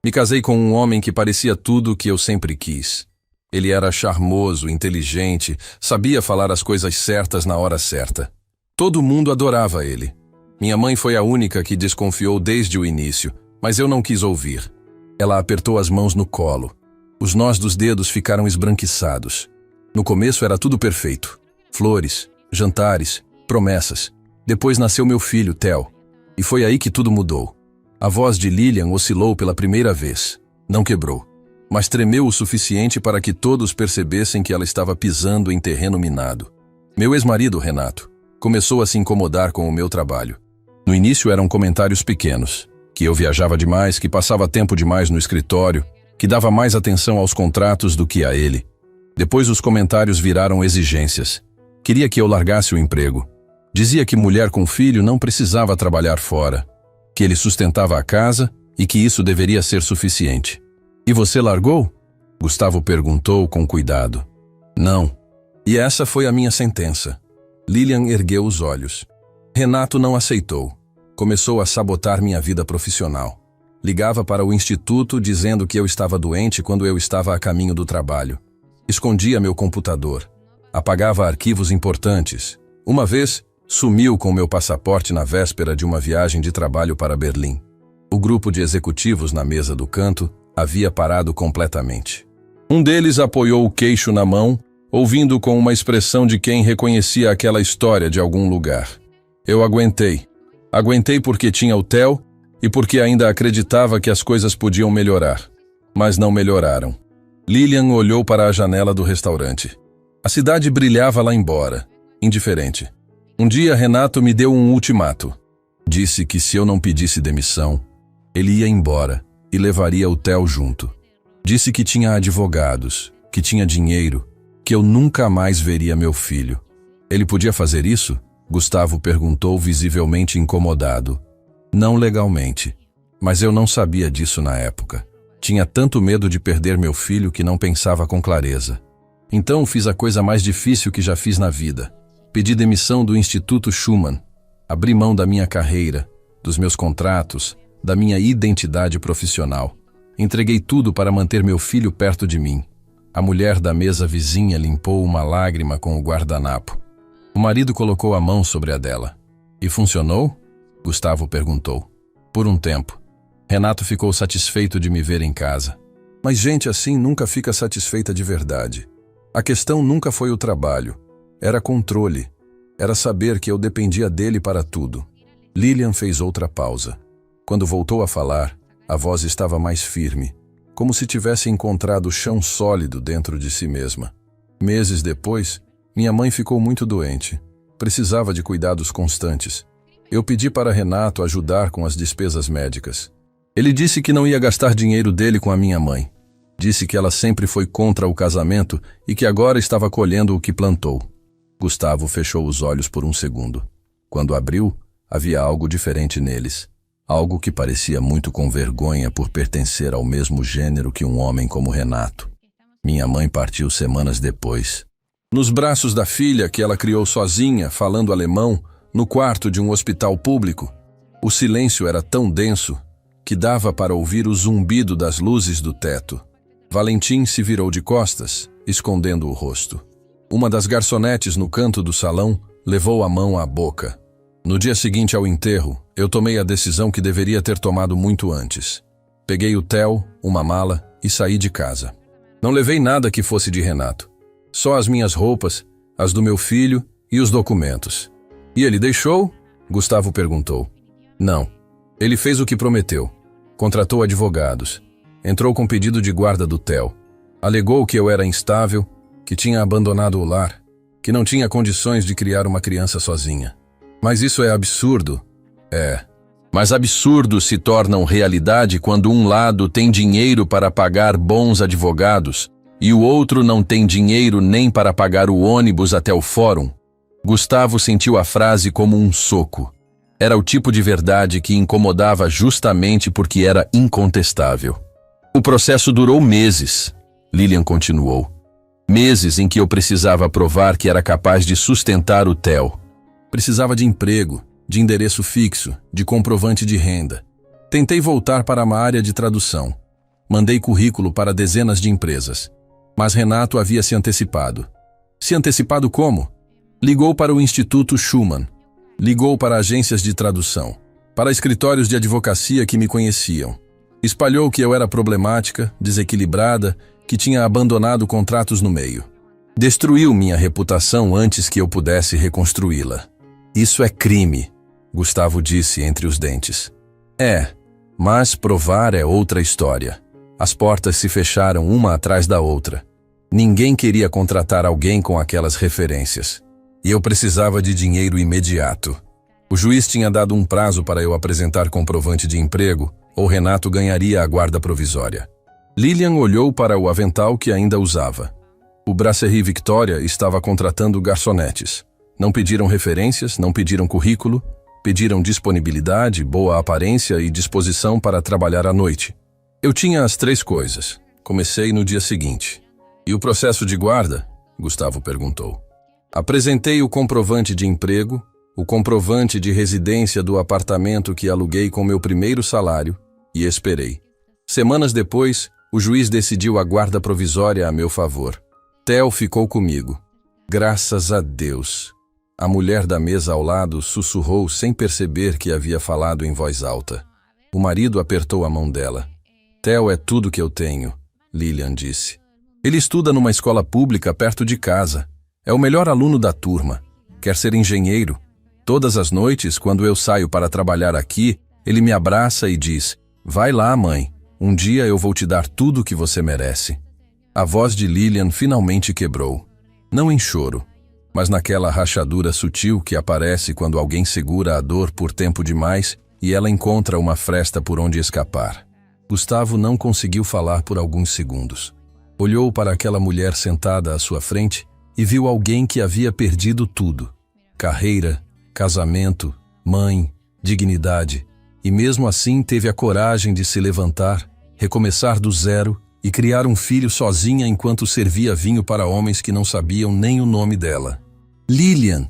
A: Me casei com um homem que parecia tudo o que eu sempre quis. Ele era charmoso, inteligente, sabia falar as coisas certas na hora certa. Todo mundo adorava ele. Minha mãe foi a única que desconfiou desde o início, mas eu não quis ouvir. Ela apertou as mãos no colo. Os nós dos dedos ficaram esbranquiçados. No começo era tudo perfeito. Flores, jantares, promessas. Depois nasceu meu filho, Theo. E foi aí que tudo mudou. A voz de Lilian oscilou pela primeira vez. Não quebrou, mas tremeu o suficiente para que todos percebessem que ela estava pisando em terreno minado. Meu ex-marido, Renato, começou a se incomodar com o meu trabalho. No início eram comentários pequenos, que eu viajava demais, que passava tempo demais no escritório, que dava mais atenção aos contratos do que a ele. Depois os comentários viraram exigências. Queria que eu largasse o emprego. Dizia que mulher com filho não precisava trabalhar fora, que ele sustentava a casa e que isso deveria ser suficiente. E você largou? Gustavo perguntou com cuidado. Não. E essa foi a minha sentença. Lilian ergueu os olhos. Renato não aceitou. Começou a sabotar minha vida profissional. Ligava para o instituto dizendo que eu estava doente quando eu estava a caminho do trabalho. Escondia meu computador. Apagava arquivos importantes. Uma vez, sumiu com meu passaporte na véspera de uma viagem de trabalho para Berlim. O grupo de executivos na mesa do canto havia parado completamente. Um deles apoiou o queixo na mão, ouvindo com uma expressão de quem reconhecia aquela história de algum lugar. Eu aguentei. Aguentei porque tinha o Theo e porque ainda acreditava que as coisas podiam melhorar. Mas não melhoraram. Lilian olhou para a janela do restaurante. A cidade brilhava lá embora, indiferente. Um dia Renato me deu um ultimato. Disse que se eu não pedisse demissão, ele ia embora e levaria o Theo junto. Disse que tinha advogados, que tinha dinheiro, que eu nunca mais veria meu filho. Ele podia fazer isso? Gustavo perguntou, visivelmente incomodado. Não legalmente, mas eu não sabia disso na época. Tinha tanto medo de perder meu filho que não pensava com clareza. Então fiz a coisa mais difícil que já fiz na vida. Pedi demissão do Instituto Schumann. Abri mão da minha carreira, dos meus contratos, da minha identidade profissional. Entreguei tudo para manter meu filho perto de mim. A mulher da mesa vizinha limpou uma lágrima com o guardanapo. O marido colocou a mão sobre a dela. E funcionou? Gustavo perguntou. Por um tempo. Renato ficou satisfeito de me ver em casa. Mas gente assim nunca fica satisfeita de verdade. A questão nunca foi o trabalho. Era controle. Era saber que eu dependia dele para tudo. Lilian fez outra pausa. Quando voltou a falar, a voz estava mais firme, como se tivesse encontrado chão sólido dentro de si mesma. Meses depois, minha mãe ficou muito doente. Precisava de cuidados constantes. Eu pedi para Renato ajudar com as despesas médicas. Ele disse que não ia gastar dinheiro dele com a minha mãe. Disse que ela sempre foi contra o casamento e que agora estava colhendo o que plantou. Gustavo fechou os olhos por um segundo. Quando abriu, havia algo diferente neles. Algo que parecia muito com vergonha por pertencer ao mesmo gênero que um homem como Renato. Minha mãe partiu semanas depois. Nos braços da filha que ela criou sozinha, falando alemão, no quarto de um hospital público. O silêncio era tão denso que dava para ouvir o zumbido das luzes do teto. Valentim se virou de costas, escondendo o rosto. Uma das garçonetes no canto do salão levou a mão à boca. No dia seguinte ao enterro, eu tomei a decisão que deveria ter tomado muito antes. Peguei o Theo, uma mala e saí de casa. Não levei nada que fosse de Renato. Só as minhas roupas, as do meu filho e os documentos. E ele deixou? Gustavo perguntou. Não. Ele fez o que prometeu. Contratou advogados. Entrou com pedido de guarda do Theo. Alegou que eu era instável, que tinha abandonado o lar, que não tinha condições de criar uma criança sozinha. Mas isso é absurdo. É. Mas absurdos se tornam realidade quando um lado tem dinheiro para pagar bons advogados e o outro não tem dinheiro nem para pagar o ônibus até o fórum. Gustavo sentiu a frase como um soco. Era o tipo de verdade que incomodava justamente porque era incontestável. O processo durou meses, Lilian continuou. Meses em que eu precisava provar que era capaz de sustentar o Theo. Precisava de emprego, de endereço fixo, de comprovante de renda. Tentei voltar para uma área de tradução. Mandei currículo para dezenas de empresas. Mas Renato havia se antecipado. Se antecipado como? Ligou para o Instituto Schumann. Ligou para agências de tradução. Para escritórios de advocacia que me conheciam. Espalhou que eu era problemática, desequilibrada, que tinha abandonado contratos no meio. Destruiu minha reputação antes que eu pudesse reconstruí-la. Isso é crime, Gustavo disse entre os dentes. É, mas provar é outra história. As portas se fecharam uma atrás da outra. Ninguém queria contratar alguém com aquelas referências. E eu precisava de dinheiro imediato. O juiz tinha dado um prazo para eu apresentar comprovante de emprego, ou Renato ganharia a guarda provisória. Lilian olhou para o avental que ainda usava. O Brasserie Victoria estava contratando garçonetes. Não pediram referências, não pediram currículo, pediram disponibilidade, boa aparência e disposição para trabalhar à noite. Eu tinha as 3 coisas. Comecei no dia seguinte. E o processo de guarda? Gustavo perguntou. Apresentei o comprovante de emprego, o comprovante de residência do apartamento que aluguei com meu primeiro salário e esperei. Semanas depois, o juiz decidiu a guarda provisória a meu favor. Theo ficou comigo. Graças a Deus. A mulher da mesa ao lado sussurrou sem perceber que havia falado em voz alta. O marido apertou a mão dela. Theo é tudo que eu tenho, Lilian disse. Ele estuda numa escola pública perto de casa. É o melhor aluno da turma. Quer ser engenheiro. Todas as noites, quando eu saio para trabalhar aqui, ele me abraça e diz: vai lá, mãe. Um dia eu vou te dar tudo o que você merece. A voz de Lilian finalmente quebrou. Não em choro, mas naquela rachadura sutil que aparece quando alguém segura a dor por tempo demais e ela encontra uma fresta por onde escapar. Gustavo não conseguiu falar por alguns segundos. Olhou para aquela mulher sentada à sua frente e viu alguém que havia perdido tudo: carreira, casamento, mãe, dignidade, e mesmo assim teve a coragem de se levantar, recomeçar do zero e criar um filho sozinha enquanto servia vinho para homens que não sabiam nem o nome dela. Lilian,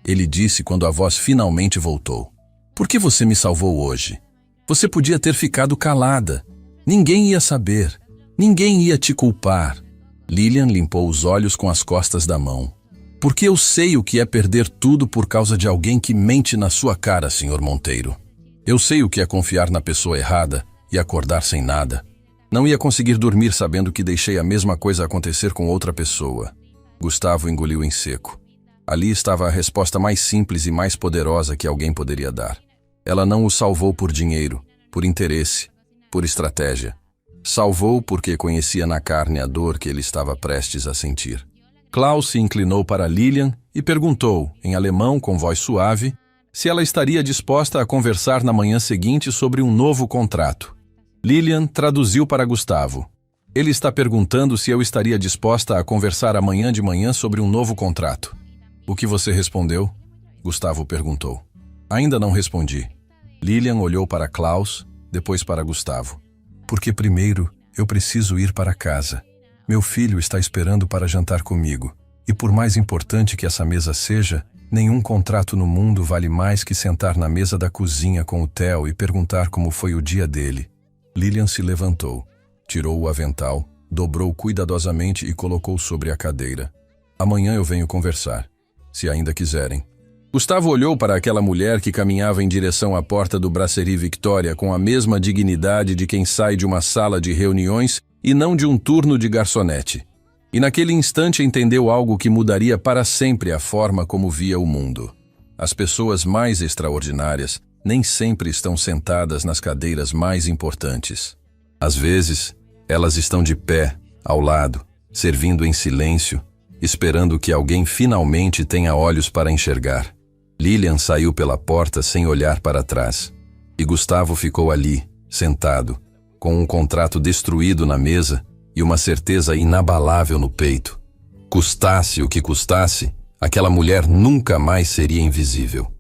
A: ele disse quando a voz finalmente voltou. Por que você me salvou hoje? Você podia ter ficado calada. Ninguém ia saber. Ninguém ia te culpar. Lilian limpou os olhos com as costas da mão. Porque eu sei o que é perder tudo por causa de alguém que mente na sua cara, Sr. Monteiro. Eu sei o que é confiar na pessoa errada e acordar sem nada. Não ia conseguir dormir sabendo que deixei a mesma coisa acontecer com outra pessoa. Gustavo engoliu em seco. Ali estava a resposta mais simples e mais poderosa que alguém poderia dar. Ela não o salvou por dinheiro, por interesse, por estratégia. Salvou porque conhecia na carne a dor que ele estava prestes a sentir. Klaus se inclinou para Lilian e perguntou, em alemão com voz suave, se ela estaria disposta a conversar na manhã seguinte sobre um novo contrato. Lilian traduziu para Gustavo. Ele está perguntando se eu estaria disposta a conversar amanhã de manhã sobre um novo contrato. O que você respondeu? Gustavo perguntou. Ainda não respondi. Lilian olhou para Klaus, depois para Gustavo. Porque primeiro eu preciso ir para casa. Meu filho está esperando para jantar comigo. E por mais importante que essa mesa seja, nenhum contrato no mundo vale mais que sentar na mesa da cozinha com o Theo e perguntar como foi o dia dele. Lilian se levantou, tirou o avental, dobrou cuidadosamente e colocou sobre a cadeira. Amanhã eu venho conversar, se ainda quiserem. Gustavo olhou para aquela mulher que caminhava em direção à porta do Brasserie Victoria com a mesma dignidade de quem sai de uma sala de reuniões e não de um turno de garçonete. E naquele instante entendeu algo que mudaria para sempre a forma como via o mundo. As pessoas mais extraordinárias nem sempre estão sentadas nas cadeiras mais importantes. Às vezes, elas estão de pé, ao lado, servindo em silêncio, esperando que alguém finalmente tenha olhos para enxergar. Lilian saiu pela porta sem olhar para trás. E Gustavo ficou ali, sentado, com um contrato destruído na mesa e uma certeza inabalável no peito. Custasse o que custasse, aquela mulher nunca mais seria invisível.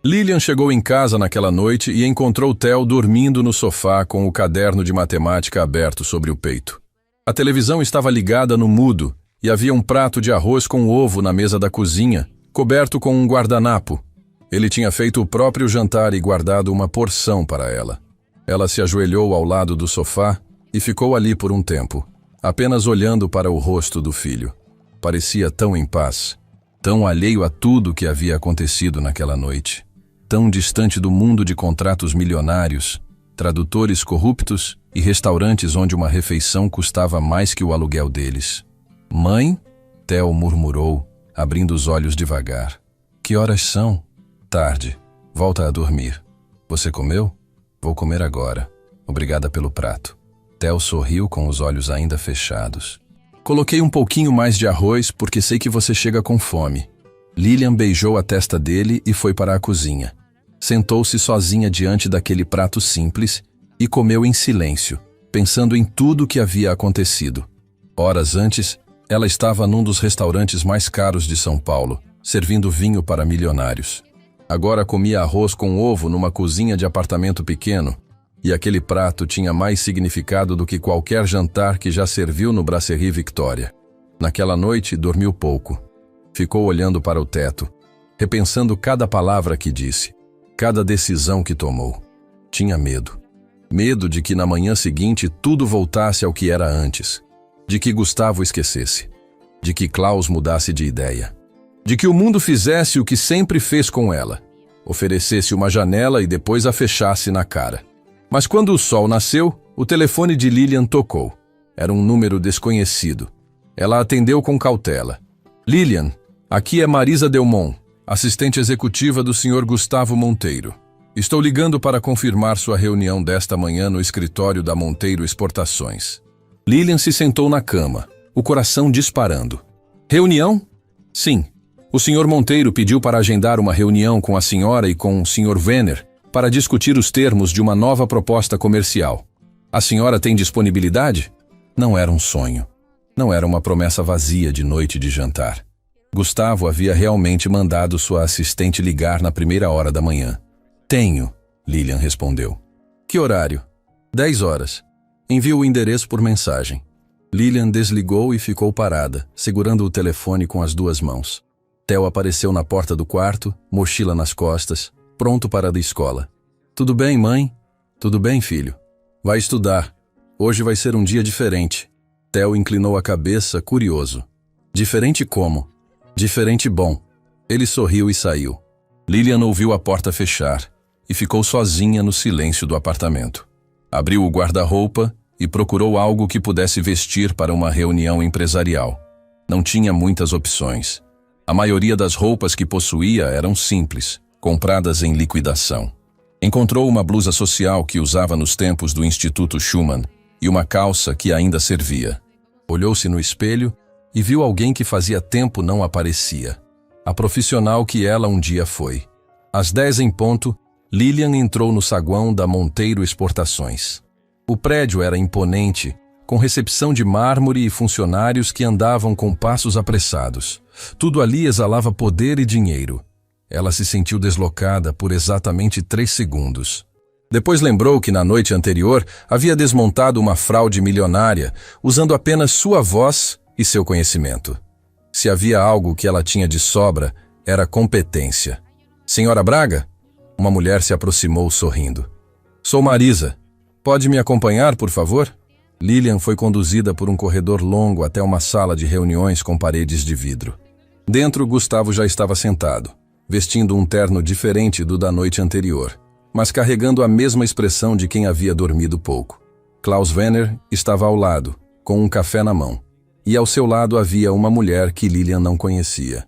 A: Lilian chegou em casa naquela noite e encontrou Theo dormindo no sofá com o caderno de matemática aberto sobre o peito. A televisão estava ligada no mudo e havia um prato de arroz com ovo na mesa da cozinha, coberto com um guardanapo. Ele tinha feito o próprio jantar e guardado uma porção para ela. Ela se ajoelhou ao lado do sofá e ficou ali por um tempo, apenas olhando para o rosto do filho. Parecia tão em paz, tão alheio a tudo que havia acontecido naquela noite, tão distante do mundo de contratos milionários, tradutores corruptos e restaurantes onde uma refeição custava mais que o aluguel deles. Mãe? Theo murmurou, abrindo os olhos devagar. Que horas são? Tarde. Volta a dormir. Você comeu? Vou comer agora. Obrigada pelo prato. Theo sorriu com os olhos ainda fechados. Coloquei um pouquinho mais de arroz porque sei que você chega com fome. Lilian beijou a testa dele e foi para a cozinha. Sentou-se sozinha diante daquele prato simples e comeu em silêncio, pensando em tudo o que havia acontecido. Horas antes, ela estava num dos restaurantes mais caros de São Paulo, servindo vinho para milionários. Agora comia arroz com ovo numa cozinha de apartamento pequeno, e aquele prato tinha mais significado do que qualquer jantar que já serviu no Brasserie Victoria. Naquela noite, dormiu pouco. Ficou olhando para o teto, repensando cada palavra que disse, cada decisão que tomou. Tinha medo. Medo de que na manhã seguinte tudo voltasse ao que era antes. De que Gustavo esquecesse. De que Klaus mudasse de ideia. De que o mundo fizesse o que sempre fez com ela. Oferecesse uma janela e depois a fechasse na cara. Mas quando o sol nasceu, o telefone de Lilian tocou. Era um número desconhecido. Ela atendeu com cautela. Lilian, aqui é Marisa Delmont, assistente executiva do Sr. Gustavo Monteiro. Estou ligando para confirmar sua reunião desta manhã no escritório da Monteiro Exportações. Lilian se sentou na cama, o coração disparando. Reunião? Sim. O Sr. Monteiro pediu para agendar uma reunião com a senhora e com o Sr. Werner para discutir os termos de uma nova proposta comercial. A senhora tem disponibilidade? Não era um sonho. Não era uma promessa vazia de noite de jantar. Gustavo havia realmente mandado sua assistente ligar na primeira hora da manhã. Tenho, Lilian respondeu. Que horário? 10 horas. Envio o endereço por mensagem. Lilian desligou e ficou parada, segurando o telefone com as duas mãos. Theo apareceu na porta do quarto, mochila nas costas, pronto para a escola. Tudo bem, mãe? Tudo bem, filho. Vai estudar. Hoje vai ser um dia diferente. Theo inclinou a cabeça, curioso. Diferente como? Diferente bom. Ele sorriu e saiu. Lilian ouviu a porta fechar e ficou sozinha no silêncio do apartamento. Abriu o guarda-roupa e procurou algo que pudesse vestir para uma reunião empresarial. Não tinha muitas opções. A maioria das roupas que possuía eram simples, compradas em liquidação. Encontrou uma blusa social que usava nos tempos do Instituto Schumann e uma calça que ainda servia. Olhou-se no espelho e viu alguém que fazia tempo não aparecia. A profissional que ela um dia foi. Às 10 em ponto, Lilian entrou no saguão da Monteiro Exportações. O prédio era imponente, com recepção de mármore e funcionários que andavam com passos apressados. Tudo ali exalava poder e dinheiro. Ela se sentiu deslocada por exatamente 3 segundos. Depois lembrou que na noite anterior havia desmontado uma fraude milionária, usando apenas sua voz e seu conhecimento. Se havia algo que ela tinha de sobra, era competência. Senhora Braga? Uma mulher se aproximou sorrindo. Sou Marisa. Pode me acompanhar, por favor? Lilian foi conduzida por um corredor longo até uma sala de reuniões com paredes de vidro. Dentro, Gustavo já estava sentado, vestindo um terno diferente do da noite anterior, mas carregando a mesma expressão de quem havia dormido pouco. Klaus Werner estava ao lado, com um café na mão, e ao seu lado havia uma mulher que Lilian não conhecia.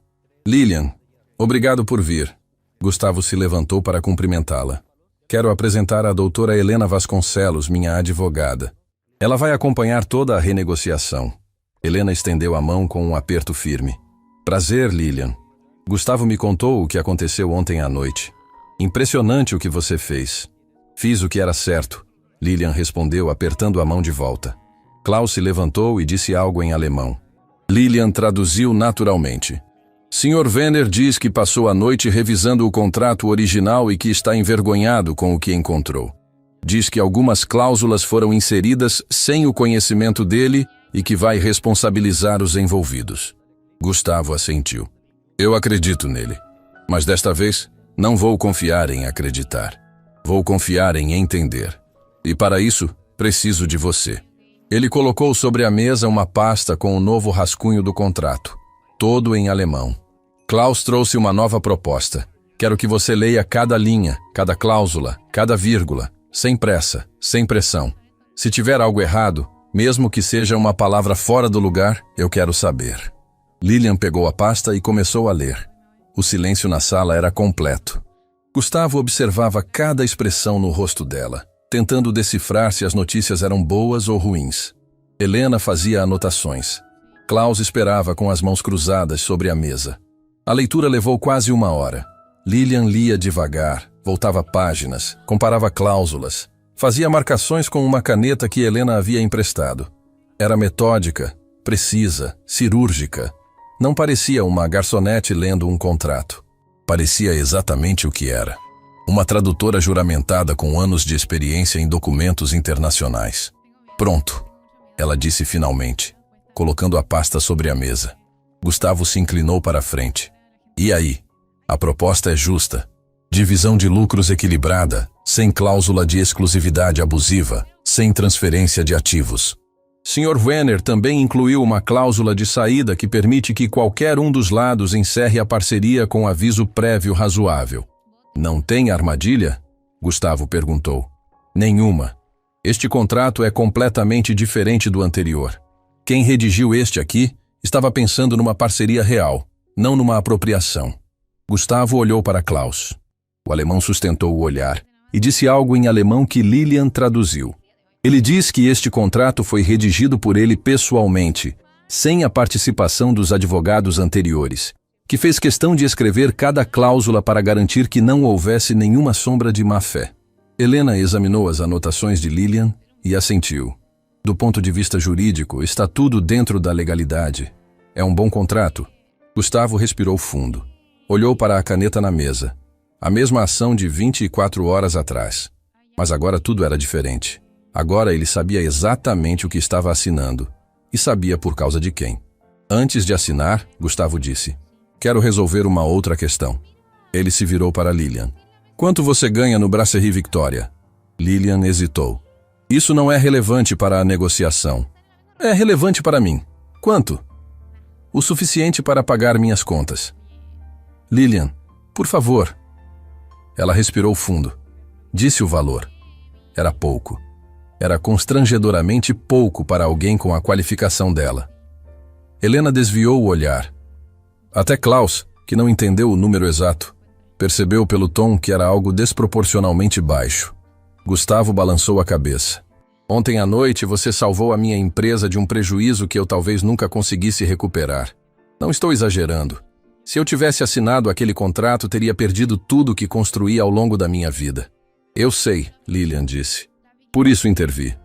A: Lilian, obrigado por vir. Gustavo se levantou para cumprimentá-la. Quero apresentar a doutora Helena Vasconcelos, minha advogada. Ela vai acompanhar toda a renegociação. Helena estendeu a mão com um aperto firme. Prazer, Lilian. Gustavo me contou o que aconteceu ontem à noite. Impressionante o que você fez. Fiz o que era certo, Lilian respondeu apertando a mão de volta. Klaus se levantou e disse algo em alemão. Lilian traduziu naturalmente. Sr. Werner diz que passou a noite revisando o contrato original e que está envergonhado com o que encontrou. Diz que algumas cláusulas foram inseridas sem o conhecimento dele e que vai responsabilizar os envolvidos. Gustavo assentiu. Eu acredito nele, mas desta vez não vou confiar em acreditar. Vou confiar em entender. E para isso, preciso de você. Ele colocou sobre a mesa uma pasta com o novo rascunho do contrato, todo em alemão. Klaus trouxe uma nova proposta. Quero que você leia cada linha, cada cláusula, cada vírgula, sem pressa, sem pressão. Se tiver algo errado, mesmo que seja uma palavra fora do lugar, eu quero saber. Lilian pegou a pasta e começou a ler. O silêncio na sala era completo. Gustavo observava cada expressão no rosto dela, tentando decifrar se as notícias eram boas ou ruins. Helena fazia anotações. Klaus esperava com as mãos cruzadas sobre a mesa. A leitura levou quase 1 hora. Lilian lia devagar, voltava páginas, comparava cláusulas, fazia marcações com uma caneta que Helena havia emprestado. Era metódica, precisa, cirúrgica. Não parecia uma garçonete lendo um contrato. Parecia exatamente o que era. Uma tradutora juramentada com anos de experiência em documentos internacionais. Pronto, ela disse finalmente, colocando a pasta sobre a mesa. Gustavo se inclinou para a frente. E aí? A proposta é justa. Divisão de lucros equilibrada, sem cláusula de exclusividade abusiva, sem transferência de ativos. Sr. Werner também incluiu uma cláusula de saída que permite que qualquer um dos lados encerre a parceria com aviso prévio razoável. Não tem armadilha? Gustavo perguntou. Nenhuma. Este contrato é completamente diferente do anterior. Quem redigiu este aqui estava pensando numa parceria real, não numa apropriação. Gustavo olhou para Klaus. O alemão sustentou o olhar e disse algo em alemão que Lilian traduziu. Ele diz que este contrato foi redigido por ele pessoalmente, sem a participação dos advogados anteriores, que fez questão de escrever cada cláusula para garantir que não houvesse nenhuma sombra de má-fé. Helena examinou as anotações de Lilian e assentiu. Do ponto de vista jurídico, está tudo dentro da legalidade. É um bom contrato. Gustavo respirou fundo. Olhou para a caneta na mesa. A mesma ação de 24 horas atrás. Mas agora tudo era diferente. Agora ele sabia exatamente o que estava assinando. E sabia por causa de quem. Antes de assinar, Gustavo disse: "Quero resolver uma outra questão." Ele se virou para Lilian. "Quanto você ganha no Brasserie Victoria?" Lilian hesitou. "Isso não é relevante para a negociação." "É relevante para mim." "Quanto?" "O suficiente para pagar minhas contas." "Lilian, por favor." Ela respirou fundo. Disse o valor. Era pouco. Era constrangedoramente pouco para alguém com a qualificação dela. Helena desviou o olhar. Até Klaus, que não entendeu o número exato, percebeu pelo tom que era algo desproporcionalmente baixo. Gustavo balançou a cabeça. "Ontem à noite você salvou a minha empresa de um prejuízo que eu talvez nunca conseguisse recuperar. Não estou exagerando. Se eu tivesse assinado aquele contrato, teria perdido tudo que construí ao longo da minha vida." "Eu sei", Lilian disse. "Por isso intervi."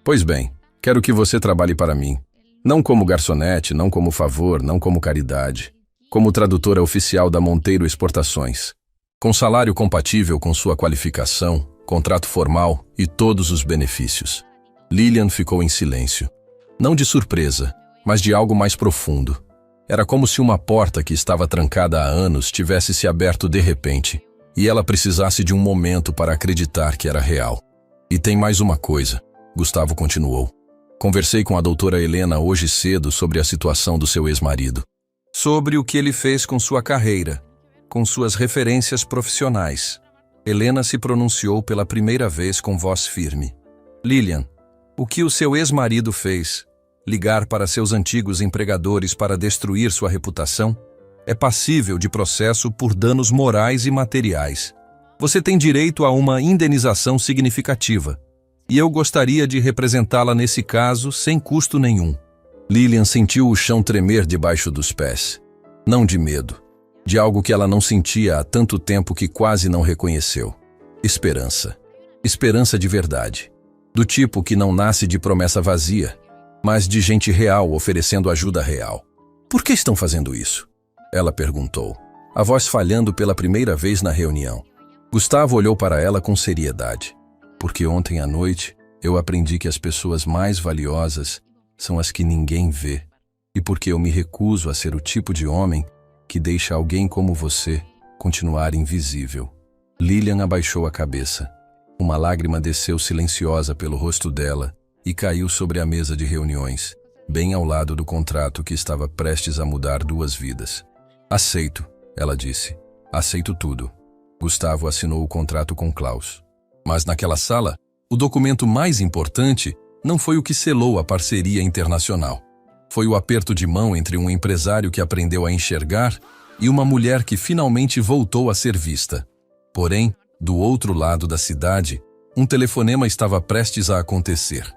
A: "Pois bem, quero que você trabalhe para mim. Não como garçonete, não como favor, não como caridade. Como tradutora oficial da Monteiro Exportações. Com salário compatível com sua qualificação, contrato formal e todos os benefícios." Lilian ficou em silêncio. Não de surpresa, mas de algo mais profundo. Era como se uma porta que estava trancada há anos tivesse se aberto de repente, e ela precisasse de um momento para acreditar que era real. "E tem mais uma coisa", Gustavo continuou. "Conversei com a doutora Helena hoje cedo sobre a situação do seu ex-marido. Sobre o que ele fez com sua carreira, com suas referências profissionais." Helena se pronunciou pela primeira vez com voz firme. "Lilian, o que o seu ex-marido fez, ligar para seus antigos empregadores para destruir sua reputação, é passível de processo por danos morais e materiais. Você tem direito a uma indenização significativa, e eu gostaria de representá-la nesse caso sem custo nenhum." Lilian sentiu o chão tremer debaixo dos pés. Não de medo, de algo que ela não sentia há tanto tempo que quase não reconheceu. Esperança. Esperança de verdade. Do tipo que não nasce de promessa vazia, mas de gente real oferecendo ajuda real. "Por que estão fazendo isso?" ela perguntou, a voz falhando pela primeira vez na reunião. Gustavo olhou para ela com seriedade. "Porque ontem à noite eu aprendi que as pessoas mais valiosas são as que ninguém vê, e porque eu me recuso a ser o tipo de homem que deixa alguém como você continuar invisível." Lilian abaixou a cabeça. Uma lágrima desceu silenciosa pelo rosto dela e caiu sobre a mesa de reuniões, bem ao lado do contrato que estava prestes a mudar 2 vidas. "Aceito", ela disse. "Aceito tudo." Gustavo assinou o contrato com Klaus. Mas naquela sala, o documento mais importante não foi o que selou a parceria internacional. Foi o aperto de mão entre um empresário que aprendeu a enxergar e uma mulher que finalmente voltou a ser vista. Porém, do outro lado da cidade, um telefonema estava prestes a acontecer.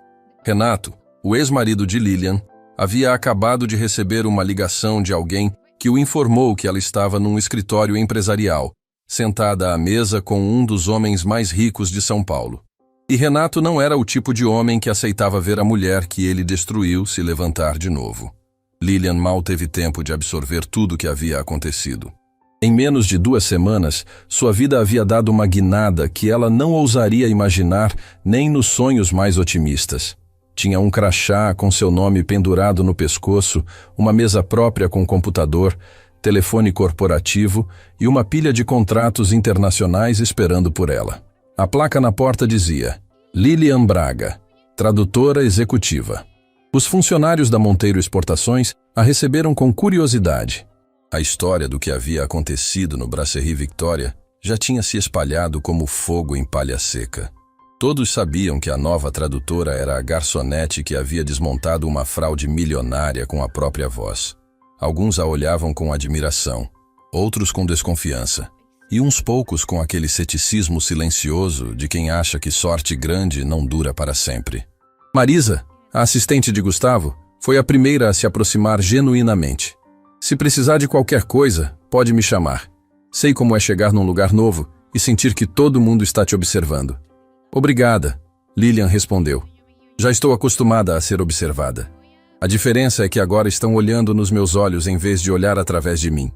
A: Renato, o ex-marido de Lilian, havia acabado de receber uma ligação de alguém que o informou que ela estava num escritório empresarial, sentada à mesa com um dos homens mais ricos de São Paulo. E Renato não era o tipo de homem que aceitava ver a mulher que ele destruiu se levantar de novo. Lilian mal teve tempo de absorver tudo o que havia acontecido. Em menos de 2 semanas, sua vida havia dado uma guinada que ela não ousaria imaginar nem nos sonhos mais otimistas. Tinha um crachá com seu nome pendurado no pescoço, uma mesa própria com computador, telefone corporativo e uma pilha de contratos internacionais esperando por ela. A placa na porta dizia: Lilian Braga, tradutora executiva. Os funcionários da Monteiro Exportações a receberam com curiosidade. A história do que havia acontecido no Brasserie Victoria já tinha se espalhado como fogo em palha seca. Todos sabiam que a nova tradutora era a garçonete que havia desmontado uma fraude milionária com a própria voz. Alguns a olhavam com admiração, outros com desconfiança, e uns poucos com aquele ceticismo silencioso de quem acha que sorte grande não dura para sempre. Marisa, a assistente de Gustavo, foi a primeira a se aproximar genuinamente. Se precisar de qualquer coisa, Pode me chamar. Sei como é chegar num lugar novo e sentir que todo mundo está te observando. Obrigada, Lilian respondeu. Já estou acostumada a ser observada. A diferença é que agora estão olhando nos meus olhos em vez de olhar através de mim.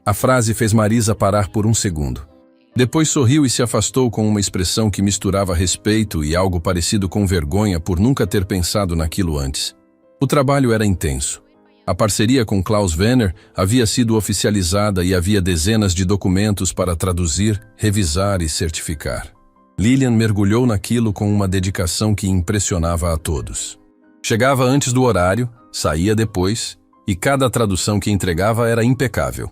A: A frase fez Marisa parar por um segundo. Depois sorriu e se afastou com uma expressão que misturava respeito e algo parecido com vergonha por nunca ter pensado naquilo antes. O trabalho era intenso. A parceria com Klaus Werner havia sido oficializada e havia dezenas de documentos para traduzir, revisar e certificar. Lilian mergulhou naquilo com uma dedicação que impressionava a todos. Chegava antes do horário, saía depois, e cada tradução que entregava era impecável.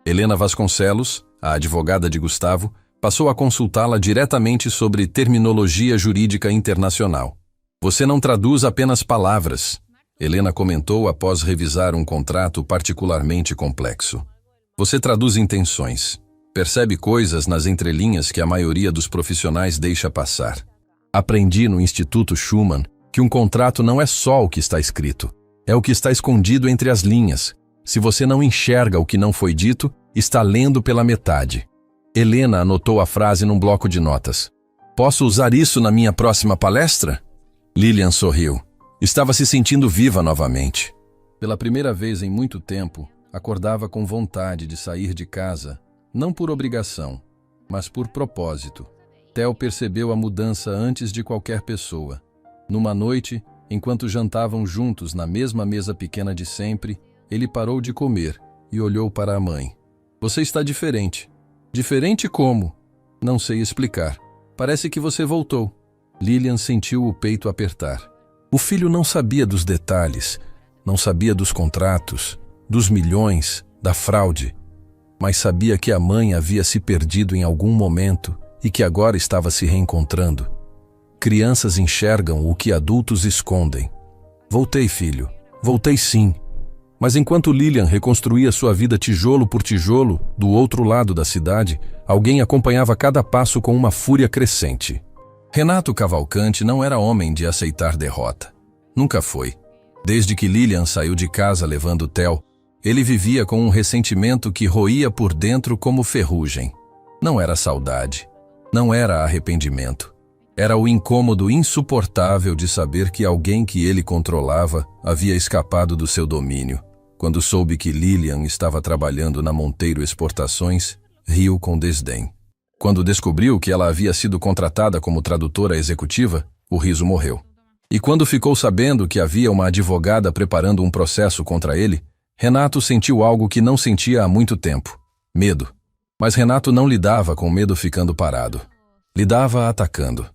A: Helena Vasconcelos, a advogada de Gustavo, passou a consultá-la diretamente sobre terminologia jurídica internacional. Você não traduz apenas palavras, Helena comentou após revisar um contrato particularmente complexo. Você traduz intenções. Percebe coisas nas entrelinhas que a maioria dos profissionais deixa passar. Aprendi no Instituto Schumann que um contrato não é só o que está escrito, é o que está escondido entre as linhas. Se você não enxerga o que não foi dito, está lendo pela metade. Helena anotou a frase num bloco de notas. Posso usar isso na minha próxima palestra? Lilian sorriu. Estava se sentindo viva novamente. Pela primeira vez em muito tempo, acordava com vontade de sair de casa, não por obrigação, mas por propósito. Theo percebeu a mudança antes de qualquer pessoa. Numa noite, enquanto jantavam juntos na mesma mesa pequena de sempre, ele parou de comer e olhou para a mãe. Você está diferente. Diferente como? Não sei explicar. Parece que você voltou. Lilian sentiu o peito apertar. O filho não sabia dos detalhes, não sabia dos contratos, dos milhões, da fraude, mas sabia que a mãe havia se perdido em algum momento e que agora estava se reencontrando. Crianças enxergam o que adultos escondem. Voltei, filho. Voltei sim. Mas enquanto Lilian reconstruía sua vida tijolo por tijolo, do outro lado da cidade, alguém acompanhava cada passo com uma fúria crescente. Renato Cavalcante não era homem de aceitar derrota. Nunca foi. Desde que Lilian saiu de casa levando Theo, ele vivia com um ressentimento que roía por dentro como ferrugem. Não era saudade. Não era arrependimento. Era o incômodo insuportável de saber que alguém que ele controlava havia escapado do seu domínio. Quando soube que Lilian estava trabalhando na Monteiro Exportações, riu com desdém. Quando descobriu que ela havia sido contratada como tradutora executiva, o riso morreu. E quando ficou sabendo que havia uma advogada preparando um processo contra ele, Renato sentiu algo que não sentia há muito tempo: medo. Mas Renato não lidava com medo ficando parado. Lidava atacando.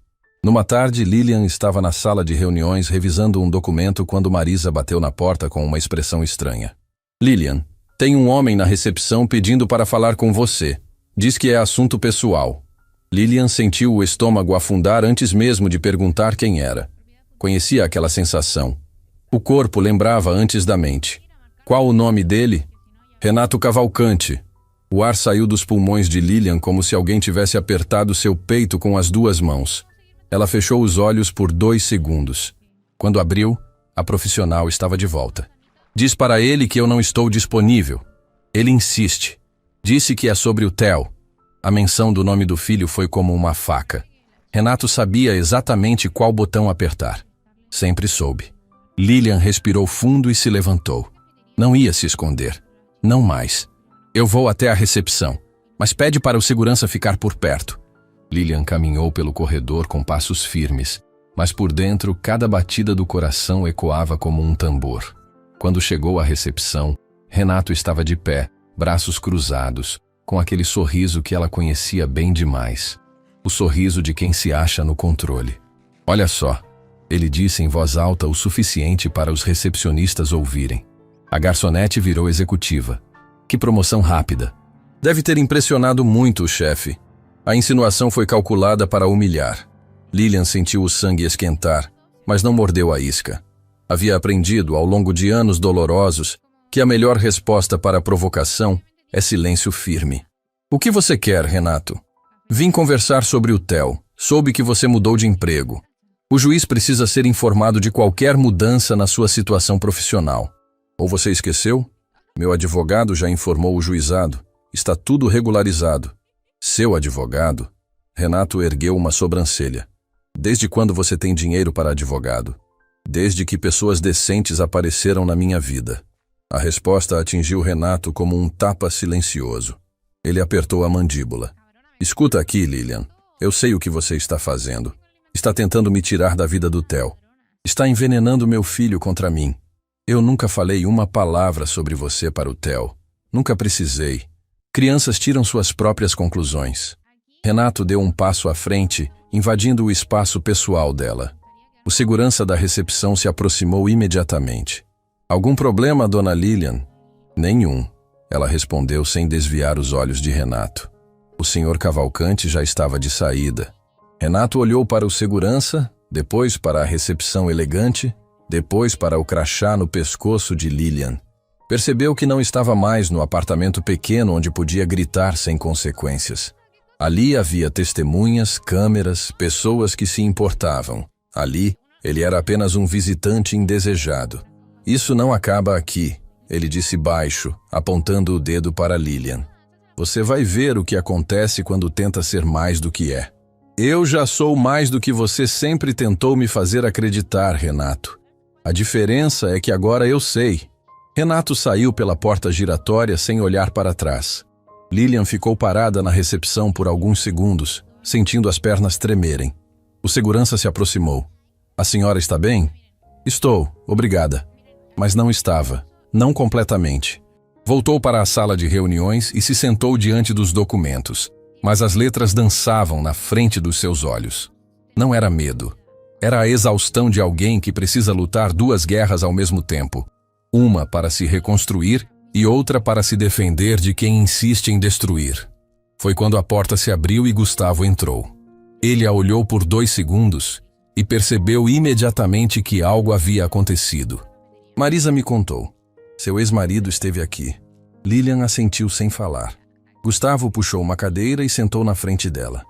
A: Numa tarde, Lilian estava na sala de reuniões revisando um documento quando Marisa bateu na porta com uma expressão estranha. Lilian, tem um homem na recepção pedindo para falar com você. Diz que é assunto pessoal. Lilian sentiu o estômago afundar antes mesmo de perguntar quem era. Conhecia aquela sensação. O corpo lembrava antes da mente. Qual o nome dele? Renato Cavalcante. O ar saiu dos pulmões de Lilian como se alguém tivesse apertado seu peito com as duas mãos. Ela fechou os olhos por 2 segundos. Quando abriu, a profissional estava de volta. Diz para ele que eu não estou disponível. Ele insiste. Disse que é sobre o Theo. A menção do nome do filho foi como uma faca. Renato sabia exatamente qual botão apertar. Sempre soube. Lilian respirou fundo e se levantou. Não ia se esconder. Não mais. Eu vou até a recepção, mas pede para o segurança ficar por perto. Lilian caminhou pelo corredor com passos firmes, mas por dentro cada batida do coração ecoava como um tambor. Quando chegou à recepção, Renato estava de pé, braços cruzados, com aquele sorriso que ela conhecia bem demais. O sorriso de quem se acha no controle. Olha só, ele disse em voz alta o suficiente para os recepcionistas ouvirem. A garçonete virou executiva. Que promoção rápida. Deve ter impressionado muito o chefe. A insinuação foi calculada para humilhar. Lilian sentiu o sangue esquentar, mas não mordeu a isca. Havia aprendido, ao longo de anos dolorosos, que a melhor resposta para a provocação é silêncio firme. O que você quer, Renato? Vim conversar sobre o Theo. Soube que você mudou de emprego. O juiz precisa ser informado de qualquer mudança na sua situação profissional. Ou você esqueceu? Meu advogado já informou o juizado. Está tudo regularizado. Seu advogado? Renato ergueu uma sobrancelha. Desde quando você tem dinheiro para advogado? Desde que pessoas decentes apareceram na minha vida. A resposta atingiu Renato como um tapa silencioso. Ele apertou a mandíbula. Escuta aqui, Lilian. Eu sei o que você está fazendo. Está tentando me tirar da vida do Theo. Está envenenando meu filho contra mim. Eu nunca falei uma palavra sobre você para o Theo. Nunca precisei. Crianças tiram suas próprias conclusões. Renato deu um passo à frente, invadindo o espaço pessoal dela. O segurança da recepção se aproximou imediatamente. Algum problema, dona Lilian? Nenhum. Ela respondeu sem desviar os olhos de Renato. O senhor Cavalcante já estava de saída. Renato olhou para o segurança, depois para a recepção elegante, depois para o crachá no pescoço de Lilian. Percebeu que não estava mais no apartamento pequeno onde podia gritar sem consequências. Ali havia testemunhas, câmeras, pessoas que se importavam. Ali, ele era apenas um visitante indesejado. Isso não acaba aqui, ele disse baixo, apontando o dedo para Lilian. Você vai ver o que acontece quando tenta ser mais do que é. Eu já sou mais do que você sempre tentou me fazer acreditar, Renato. A diferença é que agora eu sei. Renato saiu pela porta giratória sem olhar para trás. Lilian ficou parada na recepção por alguns segundos, sentindo as pernas tremerem. O segurança se aproximou. A senhora está bem? Estou, obrigada. Mas não estava. Não completamente. Voltou para a sala de reuniões e se sentou diante dos documentos. Mas as letras dançavam na frente dos seus olhos. Não era medo. Era a exaustão de alguém que precisa lutar duas guerras ao mesmo tempo. Uma para se reconstruir e outra para se defender de quem insiste em destruir. Foi quando a porta se abriu e Gustavo entrou. Ele a olhou por 2 segundos e percebeu imediatamente que algo havia acontecido. Marisa me contou. Seu ex-marido esteve aqui. Lilian assentiu sem falar. Gustavo puxou uma cadeira e sentou na frente dela.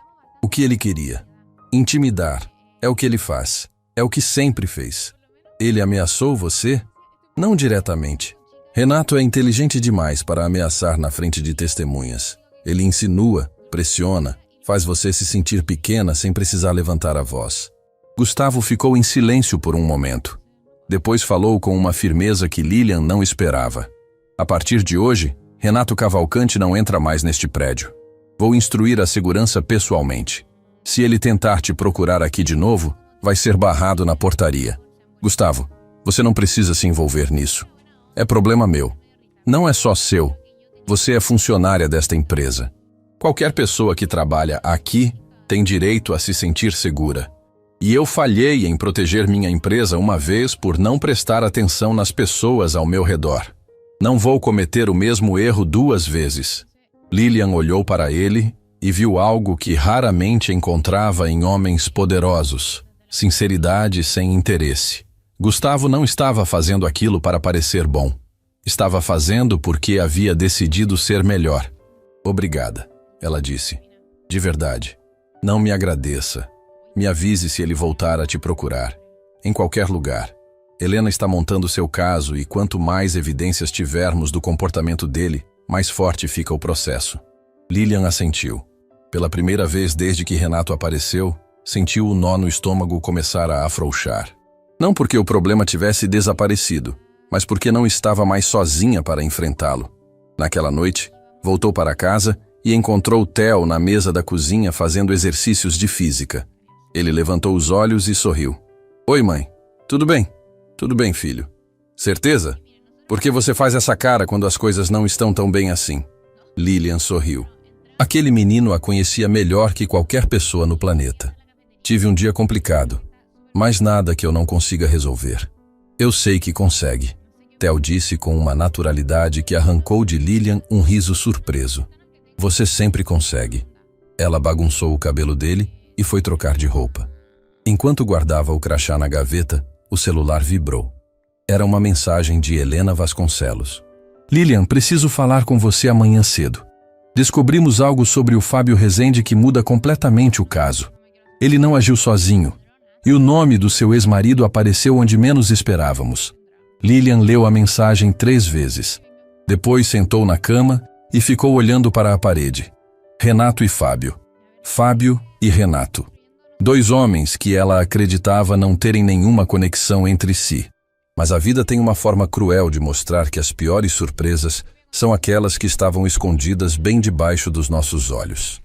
A: O que ele queria? Intimidar. É o que ele faz. É o que sempre fez. Ele ameaçou você? Não diretamente. Renato é inteligente demais para ameaçar na frente de testemunhas. Ele insinua, pressiona, faz você se sentir pequena sem precisar levantar a voz. Gustavo ficou em silêncio por um momento. Depois falou com uma firmeza que Lilian não esperava. A partir de hoje, Renato Cavalcante não entra mais neste prédio. Vou instruir a segurança pessoalmente. Se ele tentar te procurar aqui de novo, vai ser barrado na portaria. Gustavo, você não precisa se envolver nisso. É problema meu. Não é só seu. Você é funcionária desta empresa. Qualquer pessoa que trabalha aqui tem direito a se sentir segura. E eu falhei em proteger minha empresa uma vez por não prestar atenção nas pessoas ao meu redor. Não vou cometer o mesmo erro 2 vezes. Lilian olhou para ele e viu algo que raramente encontrava em homens poderosos: sinceridade sem interesse. Gustavo não estava fazendo aquilo para parecer bom. Estava fazendo porque havia decidido ser melhor. Obrigada, ela disse. De verdade. Não me agradeça. Me avise se ele voltar a te procurar. Em qualquer lugar. Helena está montando seu caso e quanto mais evidências tivermos do comportamento dele, mais forte fica o processo. Lilian assentiu. Pela primeira vez desde que Renato apareceu, sentiu o nó no estômago começar a afrouxar. Não porque o problema tivesse desaparecido, mas porque não estava mais sozinha para enfrentá-lo. Naquela noite, voltou para casa e encontrou Theo na mesa da cozinha fazendo exercícios de física. Ele levantou os olhos e sorriu. Oi, mãe. Tudo bem? Tudo bem, filho. Certeza? Por que você faz essa cara quando as coisas não estão tão bem assim? Lilian sorriu. Aquele menino a conhecia melhor que qualquer pessoa no planeta. Tive um dia complicado, mas nada que eu não consiga resolver. Eu sei que consegue. Theo disse com uma naturalidade que arrancou de Lilian um riso surpreso. Você sempre consegue. Ela bagunçou o cabelo dele e foi trocar de roupa. Enquanto guardava o crachá na gaveta, o celular vibrou. Era uma mensagem de Helena Vasconcelos. Lilian, preciso falar com você amanhã cedo. Descobrimos algo sobre o Fábio Rezende que muda completamente o caso. Ele não agiu sozinho. E o nome do seu ex-marido apareceu onde menos esperávamos. Lilian leu a mensagem 3 vezes. Depois sentou na cama e ficou olhando para a parede. Renato e Fábio. Fábio e Renato. Dois homens que ela acreditava não terem nenhuma conexão entre si. Mas a vida tem uma forma cruel de mostrar que as piores surpresas são aquelas que estavam escondidas bem debaixo dos nossos olhos.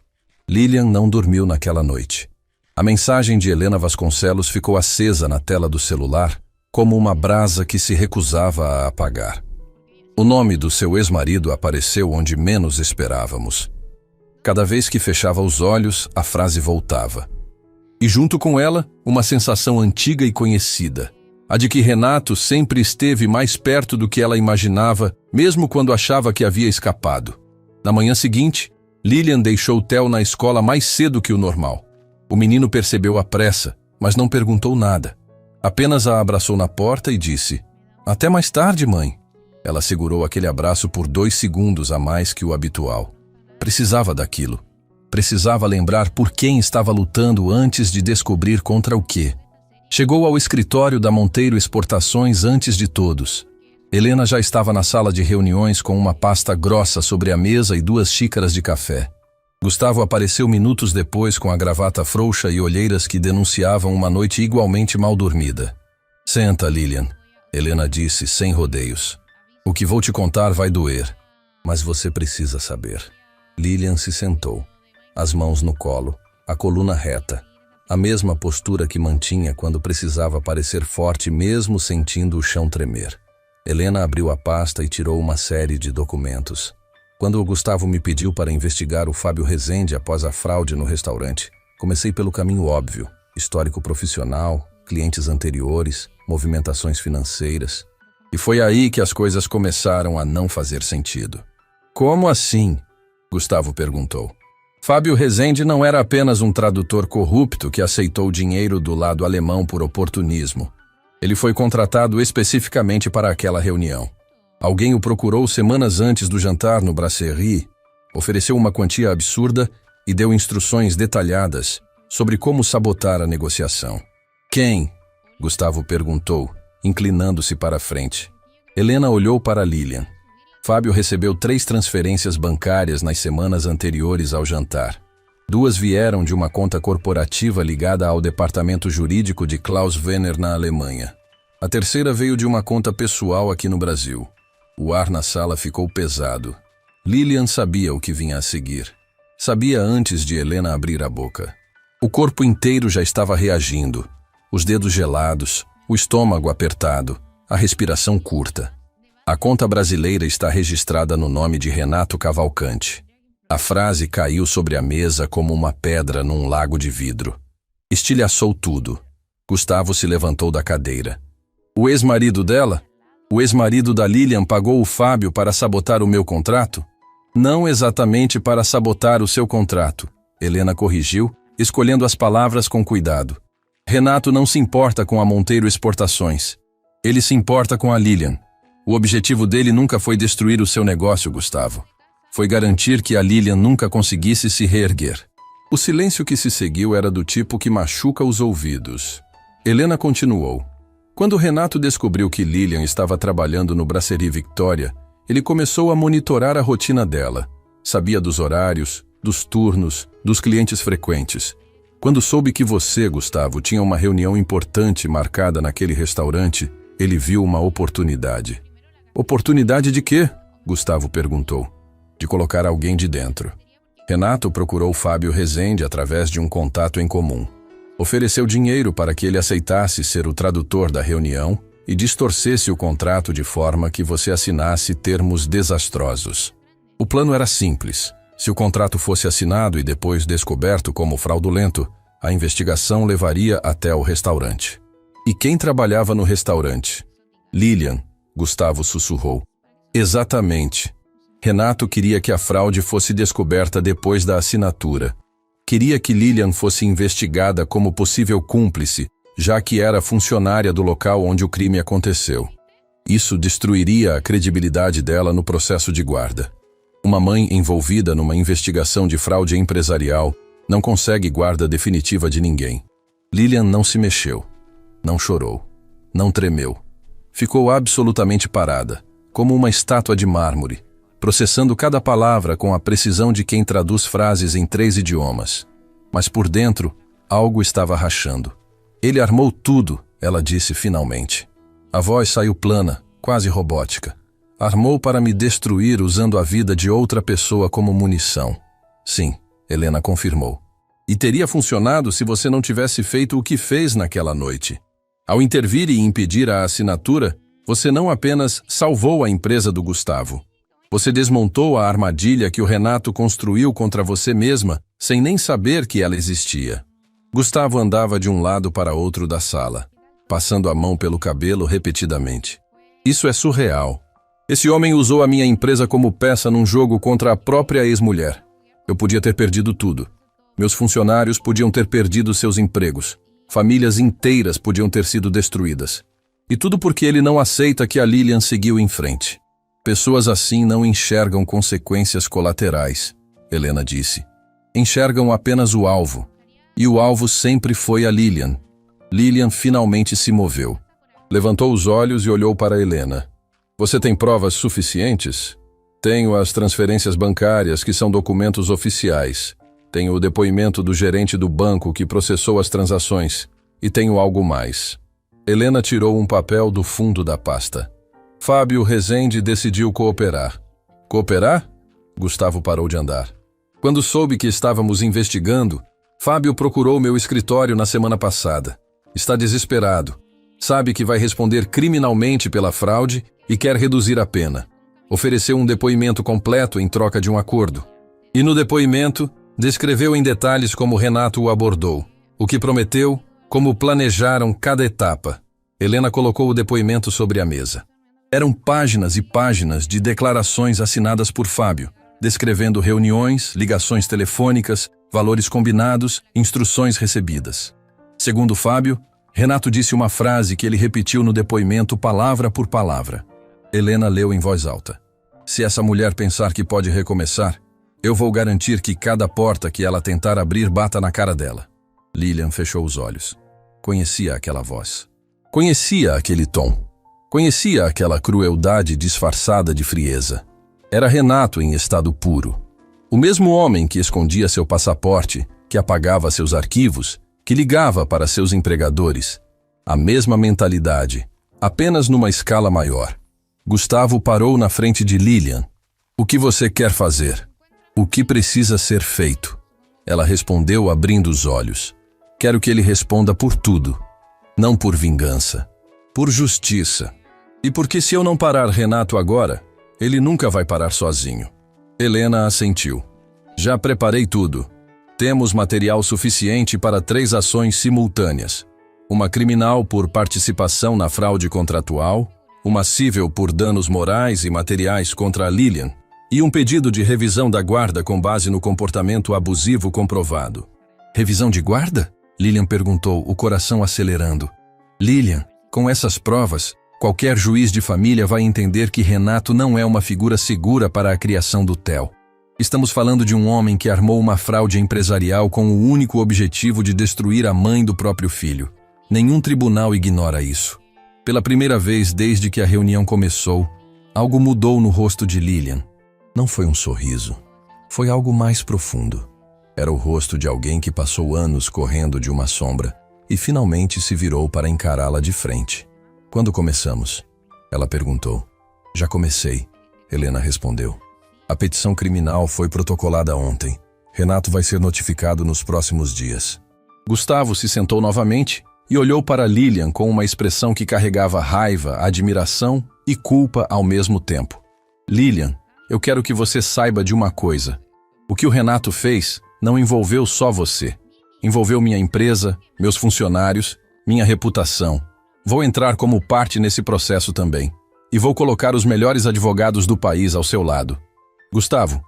A: Lilian não dormiu naquela noite. A mensagem de Helena Vasconcelos ficou acesa na tela do celular, como uma brasa que se recusava a apagar. O nome do seu ex-marido apareceu onde menos esperávamos. Cada vez que fechava os olhos, a frase voltava. E junto com ela, uma sensação antiga e conhecida, a de que Renato sempre esteve mais perto do que ela imaginava, mesmo quando achava que havia escapado. Na manhã seguinte, Lilian deixou Theo na escola mais cedo que o normal. O menino percebeu a pressa, mas não perguntou nada. Apenas a abraçou na porta e disse: "Até mais tarde, mãe." Ela segurou aquele abraço por 2 segundos a mais que o habitual. Precisava daquilo. Precisava lembrar por quem estava lutando antes de descobrir contra o quê. Chegou ao escritório da Monteiro Exportações antes de todos. Helena já estava na sala de reuniões com uma pasta grossa sobre a mesa e 2 xícaras de café. Gustavo apareceu minutos depois com a gravata frouxa e olheiras que denunciavam uma noite igualmente mal dormida. "Senta, Lilian," Helena disse sem rodeios. "O que vou te contar vai doer, mas você precisa saber." Lilian se sentou, as mãos no colo, a coluna reta, a mesma postura que mantinha quando precisava parecer forte mesmo sentindo o chão tremer. Helena abriu a pasta e tirou uma série de documentos. Quando o Gustavo me pediu para investigar o Fábio Rezende após a fraude no restaurante, comecei pelo caminho óbvio: histórico profissional, clientes anteriores, movimentações financeiras. E foi aí que as coisas começaram a não fazer sentido. "Como assim?" Gustavo perguntou. Fábio Rezende não era apenas um tradutor corrupto que aceitou dinheiro do lado alemão por oportunismo. Ele foi contratado especificamente para aquela reunião. Alguém o procurou semanas antes do jantar no Brasserie, ofereceu uma quantia absurda e deu instruções detalhadas sobre como sabotar a negociação. "Quem?" Gustavo perguntou, inclinando-se para a frente. Helena olhou para Lilian. Fábio recebeu 3 transferências bancárias nas semanas anteriores ao jantar. 2 vieram de uma conta corporativa ligada ao departamento jurídico de Klaus Wenner na Alemanha. A terceira veio de uma conta pessoal aqui no Brasil. O ar na sala ficou pesado. Lilian sabia o que vinha a seguir. Sabia antes de Helena abrir a boca. O corpo inteiro já estava reagindo. Os dedos gelados, o estômago apertado, a respiração curta. A conta brasileira está registrada no nome de Renato Cavalcante. A frase caiu sobre a mesa como uma pedra num lago de vidro. Estilhaçou tudo. Gustavo se levantou da cadeira. "O ex-marido dela? O ex-marido da Lilian pagou o Fábio para sabotar o meu contrato?" "Não exatamente para sabotar o seu contrato," Helena corrigiu, escolhendo as palavras com cuidado. "Renato não se importa com a Monteiro Exportações. Ele se importa com a Lilian. O objetivo dele nunca foi destruir o seu negócio, Gustavo. Foi garantir que a Lilian nunca conseguisse se reerguer." O silêncio que se seguiu era do tipo que machuca os ouvidos. Helena continuou. Quando Renato descobriu que Lilian estava trabalhando no Brasserie Victoria, ele começou a monitorar a rotina dela. Sabia dos horários, dos turnos, dos clientes frequentes. Quando soube que você, Gustavo, tinha uma reunião importante marcada naquele restaurante, ele viu uma oportunidade. "Oportunidade de quê?" Gustavo perguntou. "De colocar alguém de dentro." Renato procurou Fábio Rezende através de um contato em comum. Ofereceu dinheiro para que ele aceitasse ser o tradutor da reunião e distorcesse o contrato de forma que você assinasse termos desastrosos. O plano era simples. Se o contrato fosse assinado e depois descoberto como fraudulento, a investigação levaria até o restaurante. "E quem trabalhava no restaurante?" "Lilian," Gustavo sussurrou. "Exatamente. Renato queria que a fraude fosse descoberta depois da assinatura. Queria que Lilian fosse investigada como possível cúmplice, já que era funcionária do local onde o crime aconteceu. Isso destruiria a credibilidade dela no processo de guarda. Uma mãe envolvida numa investigação de fraude empresarial não consegue guarda definitiva de ninguém." Lilian não se mexeu, não chorou, não tremeu. Ficou absolutamente parada, como uma estátua de mármore. processando cada palavra com a precisão de quem traduz frases em 3 idiomas. Mas por dentro, algo estava rachando. Ele armou tudo, ela disse finalmente. A voz saiu plana, quase robótica. Armou para me destruir usando a vida de outra pessoa como munição. Sim, Helena confirmou. E teria funcionado se você não tivesse feito o que fez naquela noite. Ao intervir e impedir a assinatura, você não apenas salvou a empresa do Gustavo. Você desmontou a armadilha que o Renato construiu contra você mesma, sem nem saber que ela existia. Gustavo andava de um lado para outro da sala, passando a mão pelo cabelo repetidamente. Isso é surreal. Esse homem usou a minha empresa como peça num jogo contra a própria ex-mulher. Eu podia ter perdido tudo. Meus funcionários podiam ter perdido seus empregos. Famílias inteiras podiam ter sido destruídas. E tudo porque ele não aceita que a Lilian seguiu em frente. Pessoas assim não enxergam consequências colaterais, Helena disse. Enxergam apenas o alvo. E o alvo sempre foi a Lilian. Lilian finalmente se moveu. Levantou os olhos e olhou para Helena. Você tem provas suficientes? Tenho as transferências bancárias, que são documentos oficiais. Tenho o depoimento do gerente do banco que processou as transações. E tenho algo mais. Helena tirou um papel do fundo da pasta. Fábio Rezende decidiu cooperar. Cooperar? Gustavo parou de andar. Quando soube que estávamos investigando, Fábio procurou meu escritório na semana passada. Está desesperado. Sabe que vai responder criminalmente pela fraude e quer reduzir a pena. Ofereceu um depoimento completo em troca de um acordo. E no depoimento, descreveu em detalhes como Renato o abordou, o que prometeu, como planejaram cada etapa. Helena colocou o depoimento sobre a mesa. Eram páginas e páginas de declarações assinadas por Fábio, descrevendo reuniões, ligações telefônicas, valores combinados, instruções recebidas. Segundo Fábio, Renato disse uma frase que ele repetiu no depoimento palavra por palavra. Helena leu em voz alta. Se essa mulher pensar que pode recomeçar, eu vou garantir que cada porta que ela tentar abrir bata na cara dela. Lilian fechou os olhos. Conhecia aquela voz. Conhecia aquele tom. Conhecia aquela crueldade disfarçada de frieza. Era Renato em estado puro. O mesmo homem que escondia seu passaporte, que apagava seus arquivos, que ligava para seus empregadores. A mesma mentalidade, apenas numa escala maior. Gustavo parou na frente de Lilian. O que você quer fazer? O que precisa ser feito? Ela respondeu abrindo os olhos. Quero que ele responda por tudo. Não por vingança. Por justiça. E porque se eu não parar Renato agora, ele nunca vai parar sozinho. Helena assentiu. Já preparei tudo. Temos material suficiente para 3 ações simultâneas. Uma criminal por participação na fraude contratual, uma cível por danos morais e materiais contra a Lilian, e um pedido de revisão da guarda com base no comportamento abusivo comprovado. Revisão de guarda? Lilian perguntou, o coração acelerando. Lilian, com essas provas, qualquer juiz de família vai entender que Renato não é uma figura segura para a criação do Theo. Estamos falando de um homem que armou uma fraude empresarial com o único objetivo de destruir a mãe do próprio filho. Nenhum tribunal ignora isso. Pela primeira vez desde que a reunião começou, algo mudou no rosto de Lilian. Não foi um sorriso. Foi algo mais profundo. Era o rosto de alguém que passou anos correndo de uma sombra e finalmente se virou para encará-la de frente. Quando começamos? Ela perguntou. Já comecei, Helena respondeu. A petição criminal foi protocolada ontem. Renato vai ser notificado nos próximos dias. Gustavo se sentou novamente e olhou para Lilian com uma expressão que carregava raiva, admiração e culpa ao mesmo tempo. Lilian, eu quero que você saiba de uma coisa. O que o Renato fez não envolveu só você. Envolveu minha empresa, meus funcionários, minha reputação. Vou entrar como parte nesse processo também. E vou colocar os melhores advogados do país ao seu lado. Gustavo,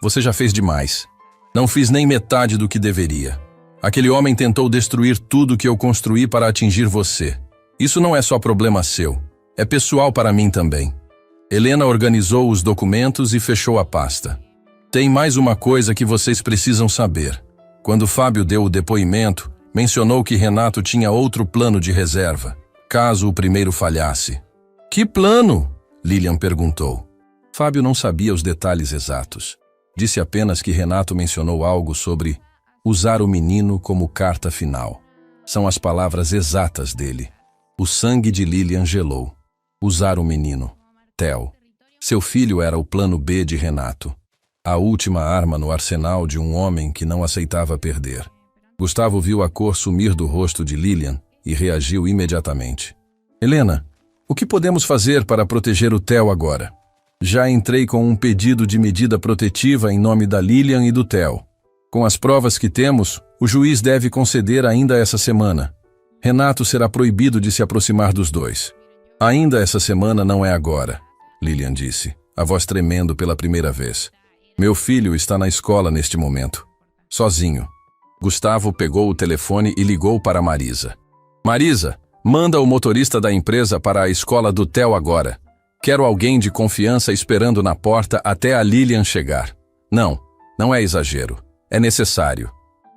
A: você já fez demais. Não fiz nem metade do que deveria. Aquele homem tentou destruir tudo que eu construí para atingir você. Isso não é só problema seu. É pessoal para mim também. Helena organizou os documentos e fechou a pasta. Tem mais uma coisa que vocês precisam saber. Quando Fábio deu o depoimento, mencionou que Renato tinha outro plano de reserva, caso o primeiro falhasse. Que plano? Lilian perguntou. Fábio não sabia os detalhes exatos. Disse apenas que Renato mencionou algo sobre usar o menino como carta final. São as palavras exatas dele. O sangue de Lilian gelou. Usar o menino. Theo. Seu filho era o plano B de Renato. A última arma no arsenal de um homem que não aceitava perder. Gustavo viu a cor sumir do rosto de Lilian e reagiu imediatamente. Helena, o que podemos fazer para proteger o Theo agora? Já entrei com um pedido de medida protetiva em nome da Lilian e do Theo. Com as provas que temos, o juiz deve conceder ainda essa semana. Renato será proibido de se aproximar dos dois. Ainda essa semana não é agora, Lilian disse, a voz tremendo pela primeira vez. Meu filho está na escola neste momento. Sozinho. Gustavo pegou o telefone e ligou para Marisa. Marisa, manda o motorista da empresa para a escola do Theo agora. Quero alguém de confiança esperando na porta até a Lilian chegar. Não é exagero. É necessário.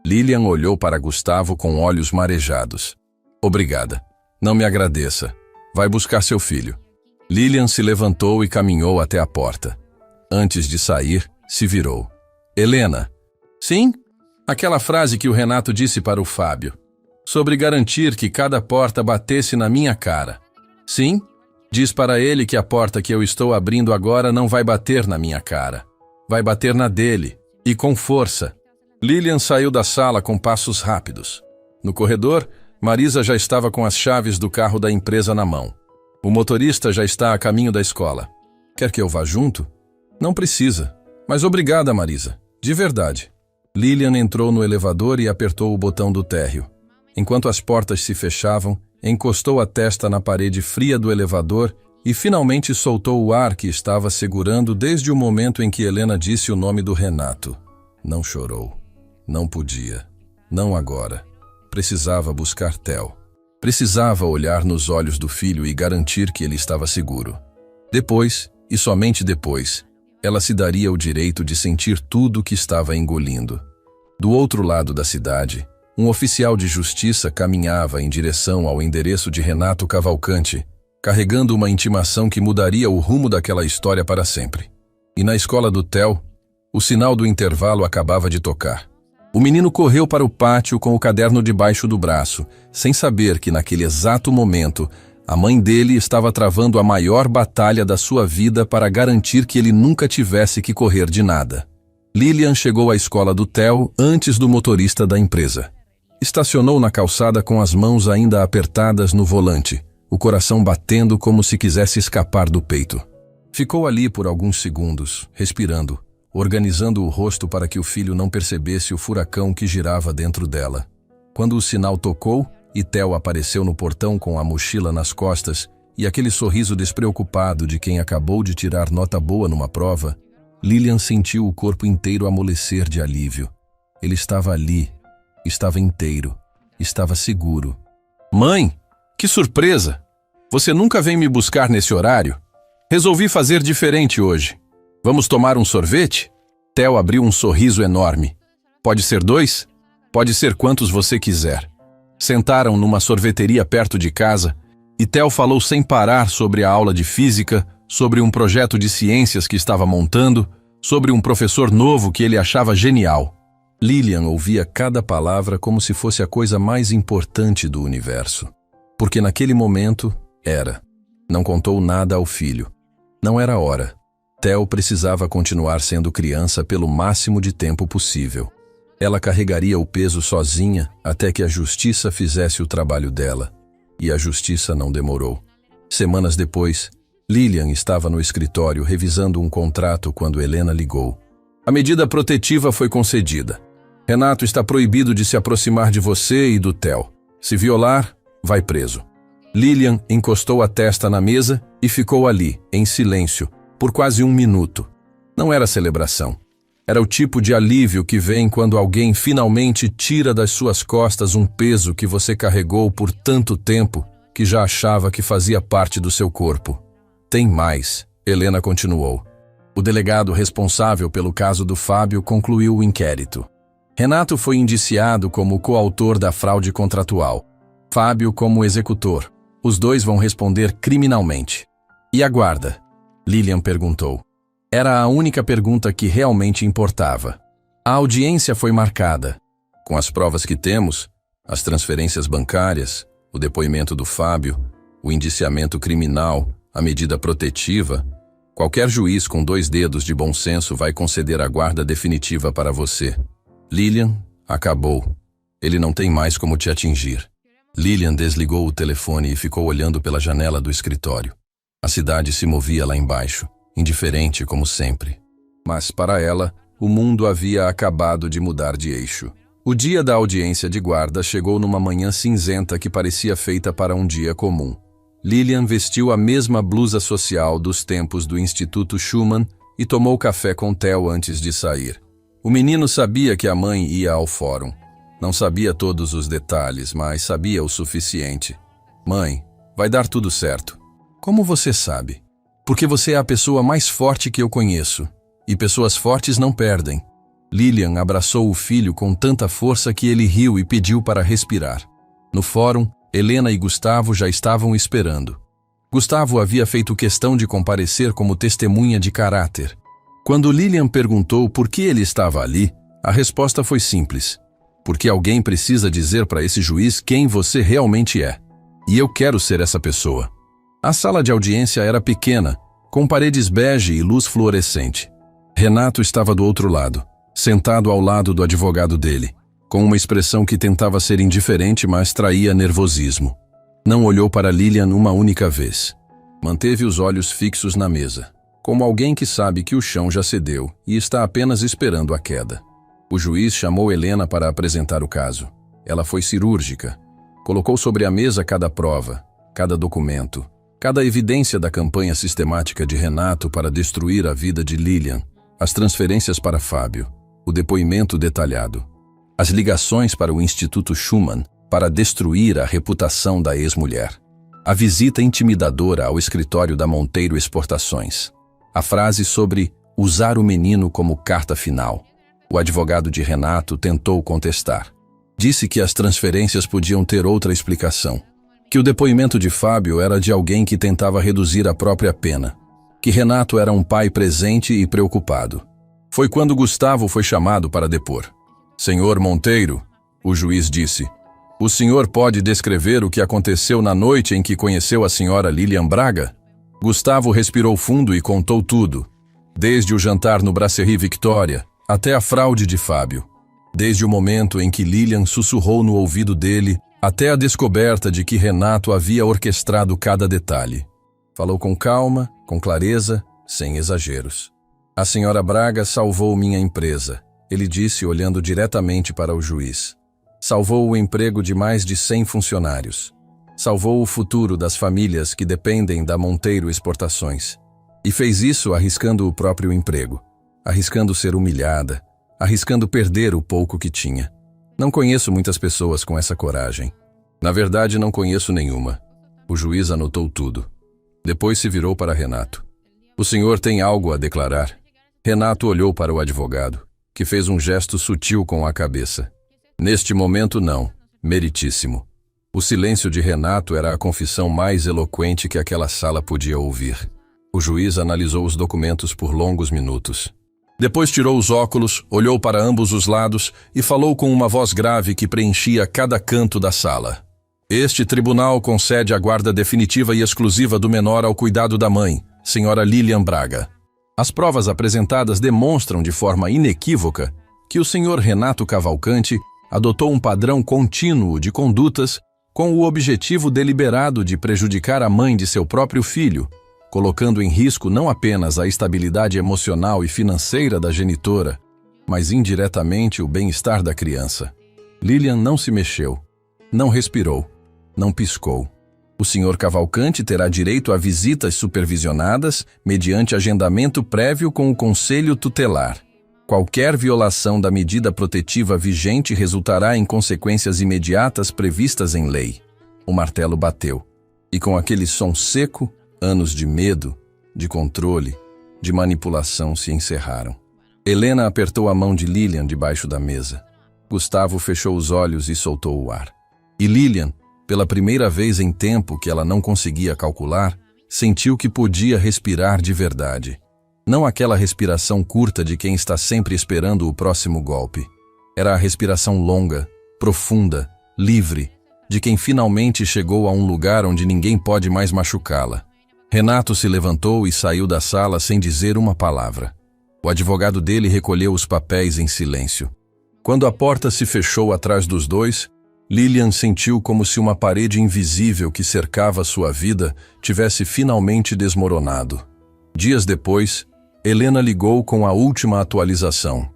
A: Lilian olhou para Gustavo com olhos marejados. Obrigada. Não me agradeça. Vai buscar seu filho. Lilian se levantou e caminhou até a porta. Antes de sair, se virou. Helena. Sim? Aquela frase que o Renato disse para o Fábio. Sobre garantir que cada porta batesse na minha cara. Sim? Diz para ele que a porta que eu estou abrindo agora não vai bater na minha cara. Vai bater na dele. E com força. Lilian saiu da sala com passos rápidos. No corredor, Marisa já estava com as chaves do carro da empresa na mão. O motorista já está a caminho da escola. Quer que eu vá junto? Não precisa. Mas obrigada, Marisa. De verdade. Lilian entrou no elevador e apertou o botão do térreo. Enquanto as portas se fechavam, encostou a testa na parede fria do elevador e finalmente soltou o ar que estava segurando desde o momento em que Helena disse o nome do Renato. Não chorou. Não podia. Não agora. Precisava buscar Theo. Precisava olhar nos olhos do filho e garantir que ele estava seguro. Depois, e somente depois, ela se daria o direito de sentir tudo o que estava engolindo. Do outro lado da cidade, um oficial de justiça caminhava em direção ao endereço de Renato Cavalcante, carregando uma intimação que mudaria o rumo daquela história para sempre. E na escola do Theo, o sinal do intervalo acabava de tocar. O menino correu para o pátio com o caderno debaixo do braço, sem saber que naquele exato momento, a mãe dele estava travando a maior batalha da sua vida para garantir que ele nunca tivesse que correr de nada. Lilian chegou à escola do Theo antes do motorista da empresa. Estacionou na calçada com as mãos ainda apertadas no volante, o coração batendo como se quisesse escapar do peito. Ficou ali por alguns segundos, respirando, organizando o rosto para que o filho não percebesse o furacão que girava dentro dela. Quando o sinal tocou e Theo apareceu no portão com a mochila nas costas e aquele sorriso despreocupado de quem acabou de tirar nota boa numa prova, Lilian sentiu o corpo inteiro amolecer de alívio. Ele estava ali, estava inteiro, estava seguro. Mãe, que surpresa! Você nunca vem me buscar nesse horário? Resolvi fazer diferente hoje. Vamos tomar um sorvete? Theo abriu um sorriso enorme. Pode ser 2? Pode ser quantos você quiser. Sentaram numa sorveteria perto de casa e Theo falou sem parar sobre a aula de física, sobre um projeto de ciências que estava montando, sobre um professor novo que ele achava genial. Lilian ouvia cada palavra como se fosse a coisa mais importante do universo. Porque naquele momento, era. Não contou nada ao filho. Não era hora. Theo precisava continuar sendo criança pelo máximo de tempo possível. Ela carregaria o peso sozinha até que a justiça fizesse o trabalho dela. E a justiça não demorou. Semanas depois, Lilian estava no escritório revisando um contrato quando Helena ligou. A medida protetiva foi concedida. Renato está proibido de se aproximar de você e do Theo. Se violar, vai preso. Lilian encostou a testa na mesa e ficou ali, em silêncio, por quase 1 minuto. Não era celebração. Era o tipo de alívio que vem quando alguém finalmente tira das suas costas um peso que você carregou por tanto tempo que já achava que fazia parte do seu corpo. Tem mais, Helena continuou. O delegado responsável pelo caso do Fábio concluiu o inquérito. Renato foi indiciado como coautor da fraude contratual. Fábio como executor. Os dois vão responder criminalmente. E a guarda? Lilian perguntou. Era a única pergunta que realmente importava. A audiência foi marcada. Com as provas que temos, as transferências bancárias, o depoimento do Fábio, o indiciamento criminal, a medida protetiva, qualquer juiz com 2 dedos de bom senso vai conceder a guarda definitiva para você. Lilian, acabou. Ele não tem mais como te atingir. Lilian desligou o telefone e ficou olhando pela janela do escritório. A cidade se movia lá embaixo, indiferente como sempre. Mas, para ela, o mundo havia acabado de mudar de eixo. O dia da audiência de guarda chegou numa manhã cinzenta que parecia feita para um dia comum. Lilian vestiu a mesma blusa social dos tempos do Instituto Schumann e tomou café com Theo antes de sair. O menino sabia que a mãe ia ao fórum. Não sabia todos os detalhes, mas sabia o suficiente. Mãe, vai dar tudo certo. Como você sabe? Porque você é a pessoa mais forte que eu conheço. E pessoas fortes não perdem. Lilian abraçou o filho com tanta força que ele riu e pediu para respirar. No fórum, Helena e Gustavo já estavam esperando. Gustavo havia feito questão de comparecer como testemunha de caráter. Quando Lilian perguntou por que ele estava ali, a resposta foi simples. Porque alguém precisa dizer para esse juiz quem você realmente é. E eu quero ser essa pessoa. A sala de audiência era pequena, com paredes bege e luz fluorescente. Renato estava do outro lado, sentado ao lado do advogado dele, com uma expressão que tentava ser indiferente, mas traía nervosismo. Não olhou para Lilian uma única vez. Manteve os olhos fixos na mesa, como alguém que sabe que o chão já cedeu e está apenas esperando a queda. O juiz chamou Helena para apresentar o caso. Ela foi cirúrgica. Colocou sobre a mesa cada prova, cada documento, cada evidência da campanha sistemática de Renato para destruir a vida de Lilian, as transferências para Fábio, o depoimento detalhado, as ligações para o Instituto Schumann para destruir a reputação da ex-mulher, a visita intimidadora ao escritório da Monteiro Exportações, a frase sobre usar o menino como carta final. O advogado de Renato tentou contestar. Disse que as transferências podiam ter outra explicação, que o depoimento de Fábio era de alguém que tentava reduzir a própria pena, que Renato era um pai presente e preocupado. Foi quando Gustavo foi chamado para depor. Senhor Monteiro, o juiz disse, o senhor pode descrever o que aconteceu na noite em que conheceu a senhora Lilian Braga? Gustavo respirou fundo e contou tudo, desde o jantar no Brasserie Victoria até a fraude de Fábio, desde o momento em que Lilian sussurrou no ouvido dele até a descoberta de que Renato havia orquestrado cada detalhe. Falou com calma, com clareza, sem exageros. A senhora Braga salvou minha empresa, ele disse olhando diretamente para o juiz. Salvou o emprego de mais de 100 funcionários. Salvou o futuro das famílias que dependem da Monteiro Exportações. E fez isso arriscando o próprio emprego, arriscando ser humilhada, arriscando perder o pouco que tinha. Não conheço muitas pessoas com essa coragem. Na verdade, não conheço nenhuma. O juiz anotou tudo. Depois se virou para Renato. O senhor tem algo a declarar? Renato olhou para o advogado, que fez um gesto sutil com a cabeça. Neste momento, não, meritíssimo. O silêncio de Renato era a confissão mais eloquente que aquela sala podia ouvir. O juiz analisou os documentos por longos minutos. Depois tirou os óculos, olhou para ambos os lados e falou com uma voz grave que preenchia cada canto da sala. Este tribunal concede a guarda definitiva e exclusiva do menor ao cuidado da mãe, senhora Lilian Braga. As provas apresentadas demonstram de forma inequívoca que o senhor Renato Cavalcante adotou um padrão contínuo de condutas com o objetivo deliberado de prejudicar a mãe de seu próprio filho, colocando em risco não apenas a estabilidade emocional e financeira da genitora, mas indiretamente o bem-estar da criança. Lilian não se mexeu, não respirou, não piscou. O senhor Cavalcante terá direito a visitas supervisionadas mediante agendamento prévio com o conselho tutelar. Qualquer violação da medida protetiva vigente resultará em consequências imediatas previstas em lei. O martelo bateu, e com aquele som seco, anos de medo, de controle, de manipulação se encerraram. Helena apertou a mão de Lilian debaixo da mesa. Gustavo fechou os olhos e soltou o ar. E Lilian, pela primeira vez em tempo que ela não conseguia calcular, sentiu que podia respirar de verdade. Não aquela respiração curta de quem está sempre esperando o próximo golpe. Era a respiração longa, profunda, livre, de quem finalmente chegou a um lugar onde ninguém pode mais machucá-la. Renato se levantou e saiu da sala sem dizer uma palavra. O advogado dele recolheu os papéis em silêncio. Quando a porta se fechou atrás dos dois, Lilian sentiu como se uma parede invisível que cercava sua vida tivesse finalmente desmoronado. Dias depois, Helena ligou com a última atualização.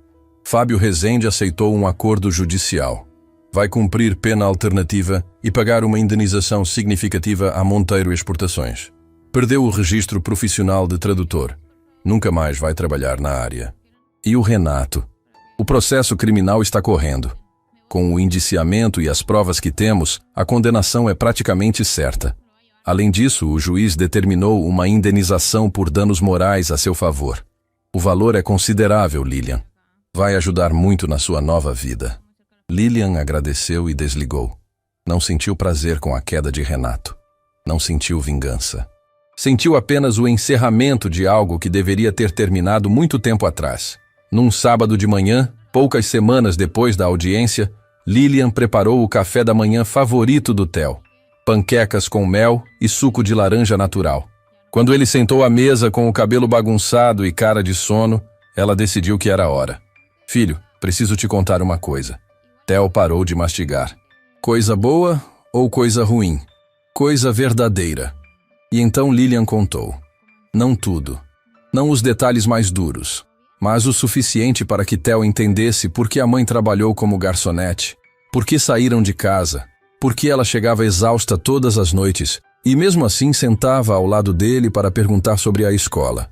A: Fábio Rezende aceitou um acordo judicial. Vai cumprir pena alternativa e pagar uma indenização significativa a Monteiro Exportações. Perdeu o registro profissional de tradutor. Nunca mais vai trabalhar na área. E o Renato? O processo criminal está correndo. Com o indiciamento e as provas que temos, a condenação é praticamente certa. Além disso, o juiz determinou uma indenização por danos morais a seu favor. O valor é considerável, Lilian. Vai ajudar muito na sua nova vida. Lilian agradeceu e desligou. Não sentiu prazer com a queda de Renato. Não sentiu vingança. Sentiu apenas o encerramento de algo que deveria ter terminado muito tempo atrás. Num sábado de manhã, poucas semanas depois da audiência, Lilian preparou o café da manhã favorito do Theo. Panquecas com mel e suco de laranja natural. Quando ele sentou à mesa com o cabelo bagunçado e cara de sono, ela decidiu que era a hora. Filho, preciso te contar uma coisa. Theo parou de mastigar. Coisa boa ou coisa ruim? Coisa verdadeira. E então Lilian contou. Não tudo. Não os detalhes mais duros. Mas o suficiente para que Theo entendesse por que a mãe trabalhou como garçonete, por que saíram de casa, por que ela chegava exausta todas as noites e mesmo assim sentava ao lado dele para perguntar sobre a escola.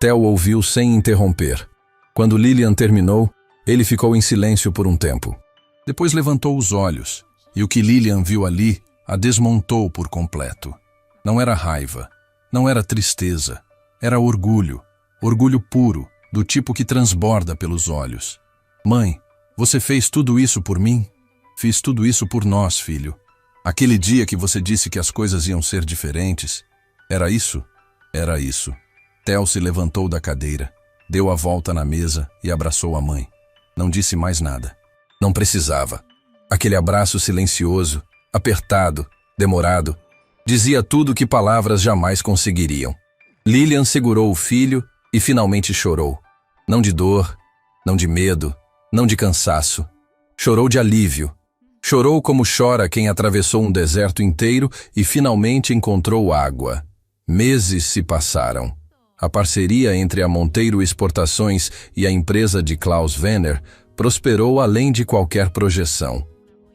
A: Theo ouviu sem interromper. Quando Lilian terminou, ele ficou em silêncio por um tempo. Depois levantou os olhos, e o que Lilian viu ali a desmontou por completo. Não era raiva, não era tristeza, era orgulho, orgulho puro, do tipo que transborda pelos olhos. Mãe, você fez tudo isso por mim? Fiz tudo isso por nós, filho. Aquele dia que você disse que as coisas iam ser diferentes. Era isso? Era isso. Theo se levantou da cadeira, deu a volta na mesa e abraçou a mãe. Não disse mais nada. Não precisava. Aquele abraço silencioso, apertado, demorado, dizia tudo que palavras jamais conseguiriam. Lilian segurou o filho e finalmente chorou. Não de dor, não de medo, não de cansaço. Chorou de alívio. Chorou como chora quem atravessou um deserto inteiro e finalmente encontrou água. Meses se passaram. A parceria entre a Monteiro Exportações e a empresa de Klaus Wenner prosperou além de qualquer projeção.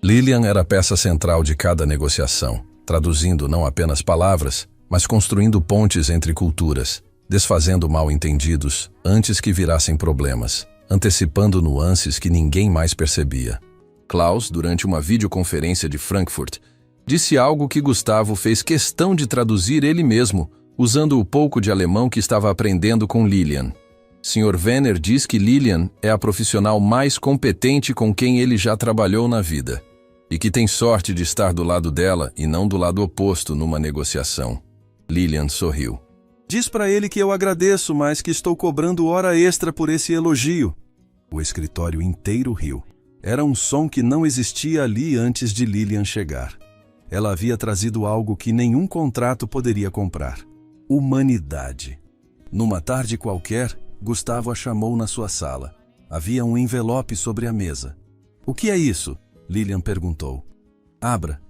A: Lilian era a peça central de cada negociação, traduzindo não apenas palavras, mas construindo pontes entre culturas, desfazendo mal-entendidos antes que virassem problemas, antecipando nuances que ninguém mais percebia. Klaus, durante uma videoconferência de Frankfurt, disse algo que Gustavo fez questão de traduzir ele mesmo, usando o pouco de alemão que estava aprendendo com Lilian. Sr. Wenner diz que Lilian é a profissional mais competente com quem ele já trabalhou na vida, e que tem sorte de estar do lado dela e não do lado oposto numa negociação. Lilian sorriu.
B: Diz para ele que eu agradeço, mas que estou cobrando hora extra por esse elogio. O escritório inteiro riu. Era um som que não existia ali antes de Lilian chegar. Ela havia trazido algo que nenhum contrato poderia comprar. Humanidade. Numa tarde qualquer, Gustavo a chamou na sua sala. Havia um envelope sobre a mesa. O que é isso? Lilian perguntou. Abra.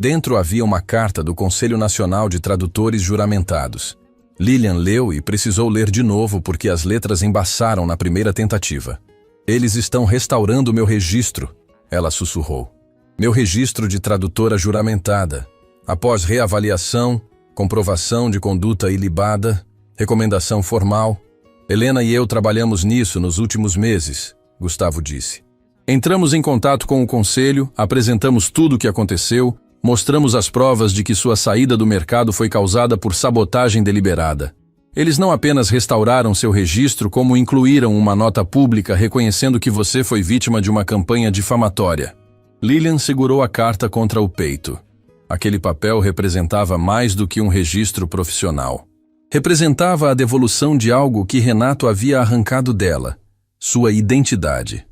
A: Dentro havia uma carta do Conselho Nacional de Tradutores Juramentados. Lilian leu e precisou ler de novo porque as letras embaçaram na primeira tentativa. Eles estão restaurando meu registro, ela sussurrou. Meu registro de tradutora juramentada. Após reavaliação, comprovação de conduta ilibada, recomendação formal. Helena e eu trabalhamos nisso nos últimos meses, Gustavo disse. Entramos em contato com o conselho, apresentamos tudo o que aconteceu, mostramos as provas de que sua saída do mercado foi causada por sabotagem deliberada. Eles não apenas restauraram seu registro, como incluíram uma nota pública reconhecendo que você foi vítima de uma campanha difamatória. Lilian segurou a carta contra o peito. Aquele papel representava mais do que um registro profissional. Representava a devolução de algo que Renato havia arrancado dela, sua identidade.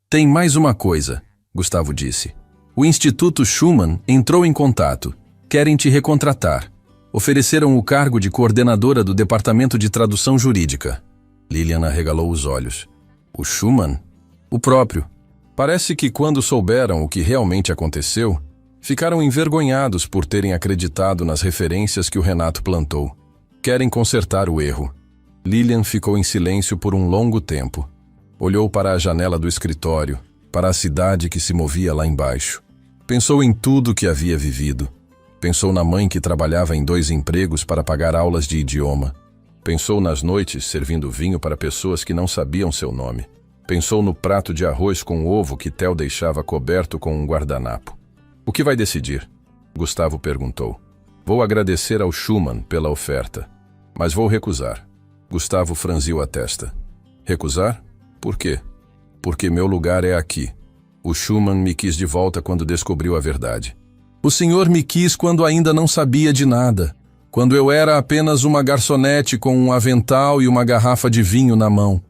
A: Tem mais uma coisa, Gustavo disse. O Instituto Schumann entrou em contato. Querem te recontratar. Ofereceram o cargo de coordenadora do Departamento de Tradução Jurídica. Lilian arregalou os olhos. O Schumann? O próprio. Parece que quando souberam o que realmente aconteceu, ficaram envergonhados por terem acreditado nas referências que o Renato plantou. Querem consertar o erro. Lilian ficou em silêncio por um longo tempo. Olhou para a janela do escritório, para a cidade que se movia lá embaixo. Pensou em tudo que havia vivido. Pensou na mãe que trabalhava em 2 empregos para pagar aulas de idioma. Pensou nas noites servindo vinho para pessoas que não sabiam seu nome. Pensou no prato de arroz com ovo que Theo deixava coberto com um guardanapo. O que vai decidir? Gustavo perguntou. Vou agradecer ao Schumann pela oferta, mas vou recusar. Gustavo franziu a testa. Recusar? Por quê? Porque meu lugar é aqui. O Schumann me quis de volta quando descobriu a verdade. O senhor me quis quando ainda não sabia de nada, quando eu era apenas uma garçonete com um avental e uma garrafa de vinho na mão.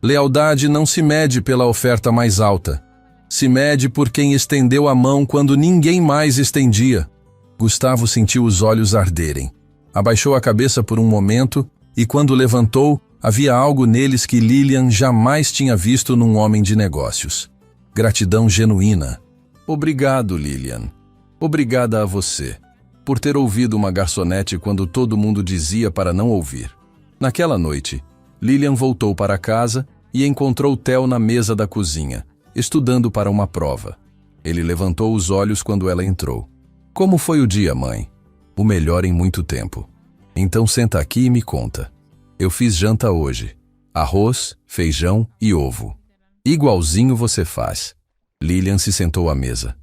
A: Lealdade não se mede pela oferta mais alta. Se mede por quem estendeu a mão quando ninguém mais estendia. Gustavo sentiu os olhos arderem. Abaixou a cabeça por um momento e, quando levantou, havia algo neles que Lilian jamais tinha visto num homem de negócios. Gratidão genuína. Obrigado, Lilian. Obrigada a você, por ter ouvido uma garçonete quando todo mundo dizia para não ouvir. Naquela noite, Lilian voltou para casa e encontrou Theo na mesa da cozinha, estudando para uma prova. Ele levantou os olhos quando ela entrou. Como foi o dia, mãe? O melhor em muito tempo. Então senta aqui e me conta. Eu fiz janta hoje. Arroz, feijão e ovo. Igualzinho você faz. Lilian se sentou à mesa.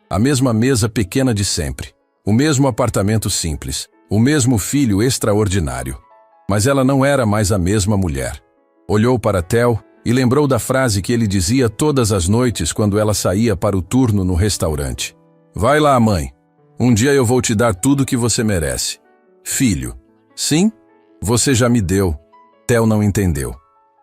A: A mesma mesa pequena de sempre. O mesmo apartamento simples. O mesmo filho extraordinário. Mas ela não era mais a mesma mulher. Olhou para Theo e lembrou da frase que ele dizia todas as noites quando ela saía para o turno no restaurante. Vai lá, mãe. Um dia eu vou te dar tudo que você merece. Filho. Sim? Você já me deu. Theo não entendeu.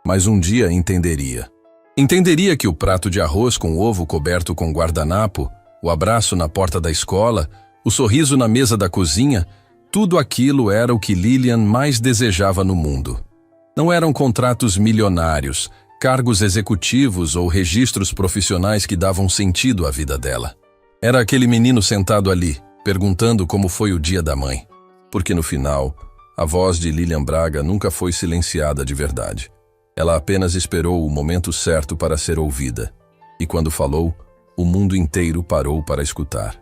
A: Mas um dia entenderia. Entenderia que o prato de arroz com ovo coberto com guardanapo, o abraço na porta da escola, o sorriso na mesa da cozinha, tudo aquilo era o que Lilian mais desejava no mundo. Não eram contratos milionários, cargos executivos ou registros profissionais que davam sentido à vida dela. Era aquele menino sentado ali, perguntando como foi o dia da mãe. Porque no final, a voz de Lilian Braga nunca foi silenciada de verdade. Ela apenas esperou o momento certo para ser ouvida. E quando falou, o mundo inteiro parou para escutar.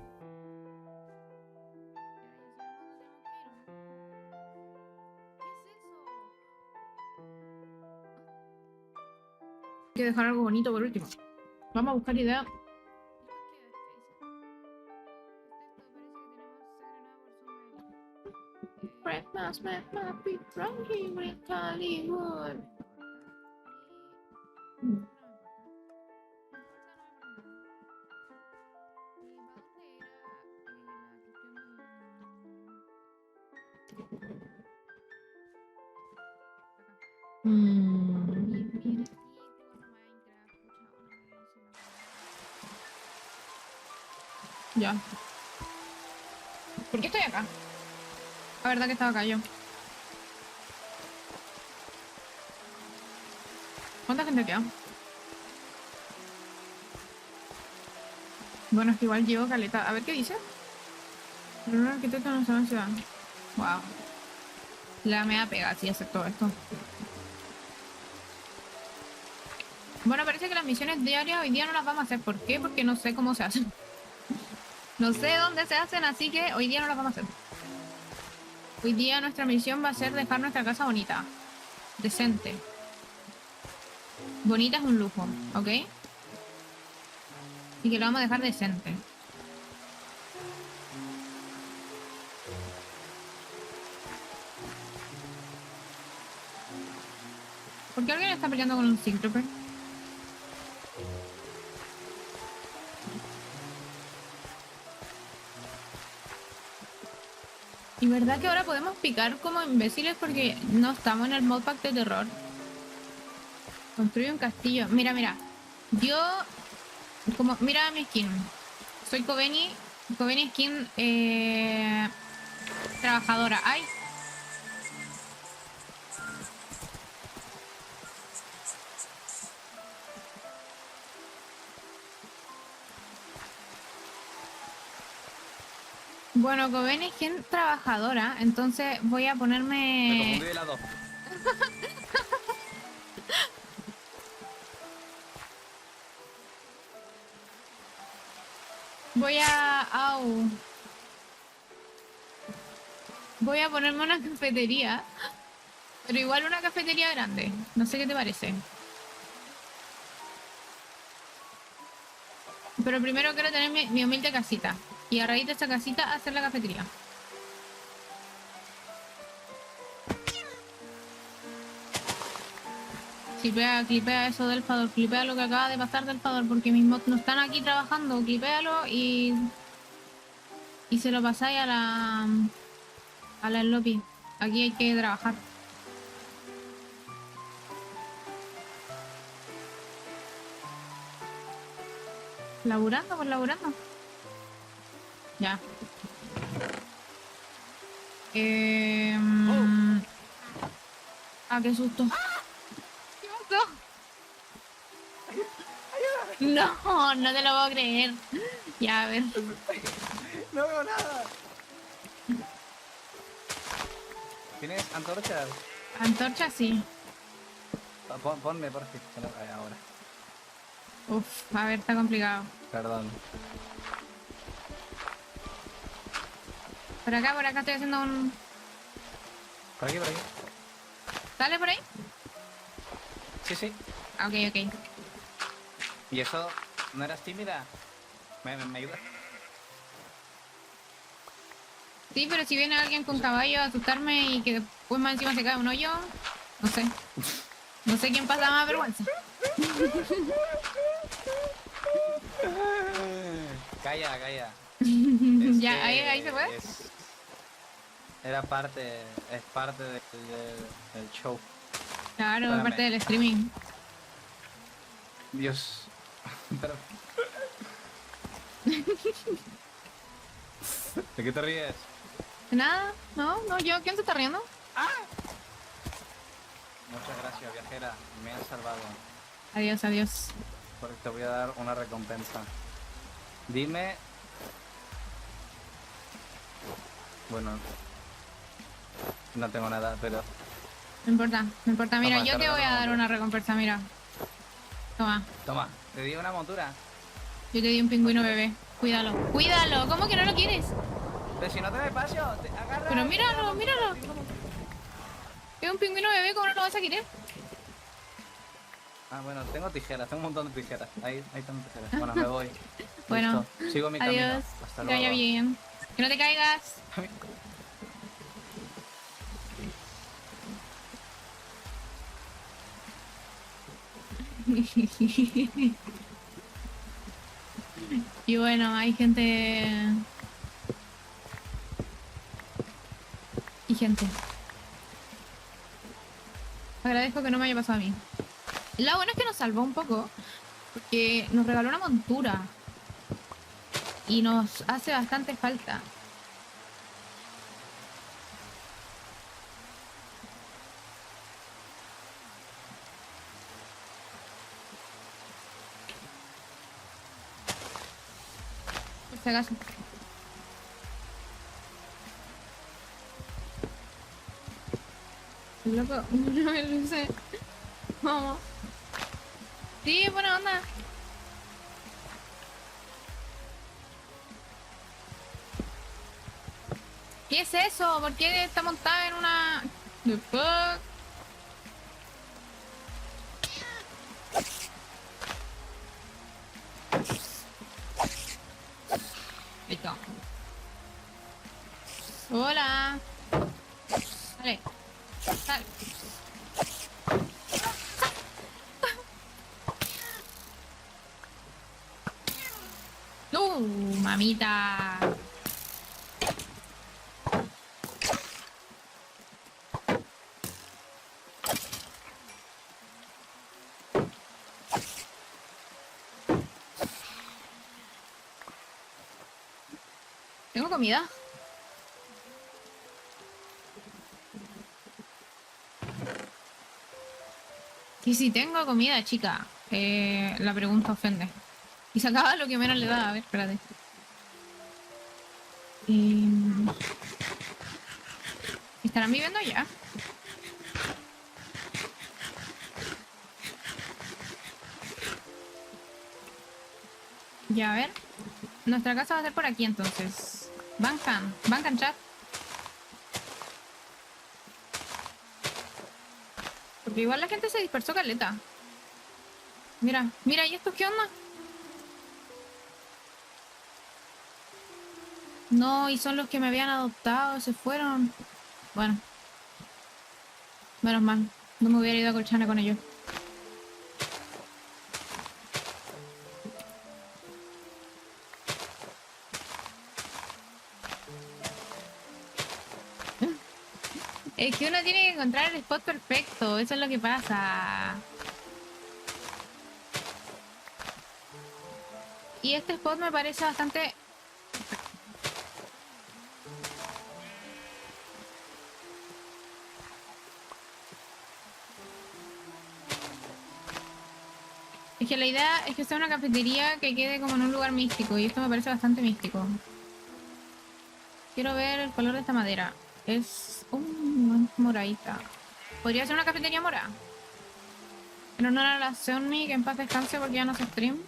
C: Hay que dejar algo bonito por último. Vamos a buscar ideas. Christmas met my big from here in Hollywood. Ya. ¿Por qué estoy acá? La verdad que estaba acá yo. ¿Cuánta gente queda? Bueno, es que igual llevo caleta. A ver qué dice. Pero un arquitecto no sabe en ciudad. Wow. La me da pega si hacer todo esto. Bueno, parece que las misiones diarias hoy día no las vamos a hacer. ¿Por qué? Porque no sé cómo se hacen. No sé dónde se hacen, así que hoy día no las vamos a hacer. Hoy día nuestra misión va a ser dejar nuestra casa bonita. Decente. Bonita es un lujo, ¿ok? Y que lo vamos a dejar decente. ¿Por qué alguien está peleando con un Sig Trooper? Y verdad que ahora podemos picar como imbéciles porque no estamos en el modpack de terror. Construye un castillo. Mira, mira. Yo, como, mira mi skin. Soy Kobeni. Kobeni skin trabajadora. Ay. Bueno, Kobeni skin trabajadora. Entonces voy a
D: Me
C: ponerme...
D: confundí de lado.
C: Voy a... Au. Voy a ponerme una cafetería. Pero igual una cafetería grande. No sé qué te parece. Pero primero quiero tener mi humilde casita. Y a raíz de esta casita hacer la cafetería. Clipea eso del Fador. Clipea lo que acaba de pasar del Fador. Porque mis mods no están aquí trabajando. Clipéalo y se lo pasáis a la lobby. Aquí hay que trabajar. Laburando, pues laburando. Ya. Ah, qué susto. ¿Qué pasó? No, no te lo puedo creer. Ya, a ver.
D: No veo nada. ¿Tienes antorchas?
C: Antorcha, sí.
D: Ponme, por favor. Ahora.
C: Uf, a ver, está complicado.
D: Perdón.
C: Por acá estoy haciendo un...
D: Por aquí, por aquí.
C: ¿Sale por ahí?
D: Sí, sí.
C: Ah, ok, ok.
D: ¿Y eso no eras tímida? ¿Me ayudas?
C: Sí, pero si viene alguien con caballo a asustarme y que después más encima se cae un hoyo, no sé. No sé quién pasa más vergüenza.
D: Calla, calla.
C: Ya,
D: que
C: ahí se fue.
D: Era parte, es parte del show.
C: Claro,
D: Espérame.
C: parte del streaming.
D: Dios. Pero- ¿De qué te ríes?
C: Nada, no, yo, ¿quién se está riendo?
D: Muchas gracias, viajera. Me has salvado.
C: Adiós, adiós.
D: Porque te voy a dar una recompensa. Dime... Bueno... No tengo nada, pero...
C: No importa, no importa. Mira,
D: Toma,
C: yo
D: te
C: te voy a
D: regalo
C: dar
D: una
C: una recompensa, mira. Toma,
D: Toma, te di una montura.
C: yo te di un pingüino bebé. Cuídalo, cuídalo. ¿Cómo que no lo quieres?
D: Pero si no te me paso, te agarra...
C: Pero míralo, míralo. Es un pingüino bebé, ¿cómo no lo vas a querer?
D: Ah, bueno, tengo tijeras, tengo un montón de tijeras. Ahí están tijeras. Bueno, me voy.
C: Bueno,
D: Listo. Sigo mi
C: adiós.
D: camino. Hasta
C: Que vaya
D: luego.
C: bien. Que no te caigas. Y bueno, hay gente... Y gente. Agradezco que no me haya pasado a mí. Lo bueno es que nos salvó un poco, porque nos regaló una montura. Y nos hace bastante falta. Por si acaso. El loco, no me lo sé. Vamos. Sí, buena onda. ¿Qué es eso? ¿Por qué está montada en una... The fuck? Listo. Hola. Dale. Sal. Mamita. ¿Tengo comida? Y si tengo comida, chica. La pregunta ofende. Y sacaba lo que menos le da. A ver, espérate. ¿Estarán viviendo ya? Ya, a ver. Nuestra casa va a ser por aquí entonces. Bancan chat. Porque igual la gente se dispersó caleta. Mira, mira, ¿y estos qué onda? No, y son los que me habían adoptado, se fueron. Bueno. Menos mal. No me hubiera ido a Colchana con ellos. Es que uno tiene que encontrar el spot perfecto, eso es lo que pasa. Y este spot me parece bastante... Es que la idea es que sea una cafetería que quede como en un lugar místico, y esto me parece bastante místico. Quiero ver el color de esta madera. Es moradita. Podría ser una cafetería morada. Pero no era la Seonmi, que en paz descanse porque ya no se stream.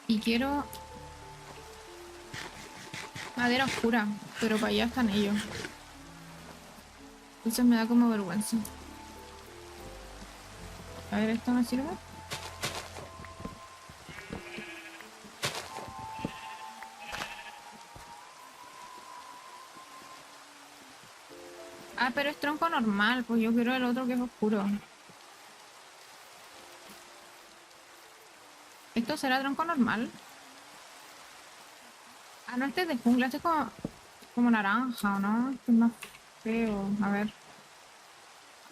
C: Y quiero madera oscura, pero para allá están ellos. Entonces me da como vergüenza. A ver, ¿esto me sirve? Ah, pero es tronco normal, pues yo quiero el otro que es oscuro. ¿Esto será tronco normal? Ah, no, este es de jungla, este es como naranja, ¿o no? Este es más feo, a ver.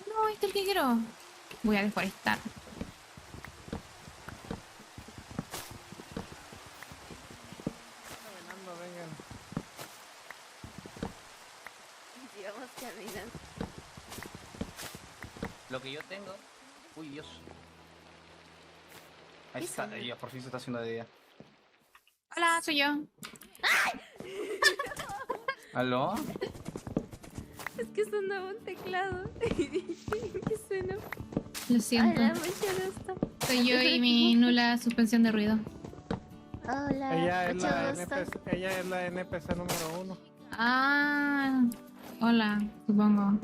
C: No, este es el que quiero. Voy a deforestar.
E: Caminando, vengan.
F: Sigamos caminando.
D: Lo que yo tengo... Uy, Dios. Ahí
F: ¿Qué
D: está,
F: sonó?
D: ya por fin se está haciendo de día.
C: Hola, soy yo.
D: ¿Aló?
F: Es que sonaba un teclado. Y dije, ¿qué suena?
C: Lo siento.
F: Hola, mucho gusto.
C: Soy yo y mi nula suspensión de ruido.
F: Hola,
E: Ella es,
F: mucho
E: la
F: gusto.
E: ella es la NPC número 1.
C: Ah, hola, supongo.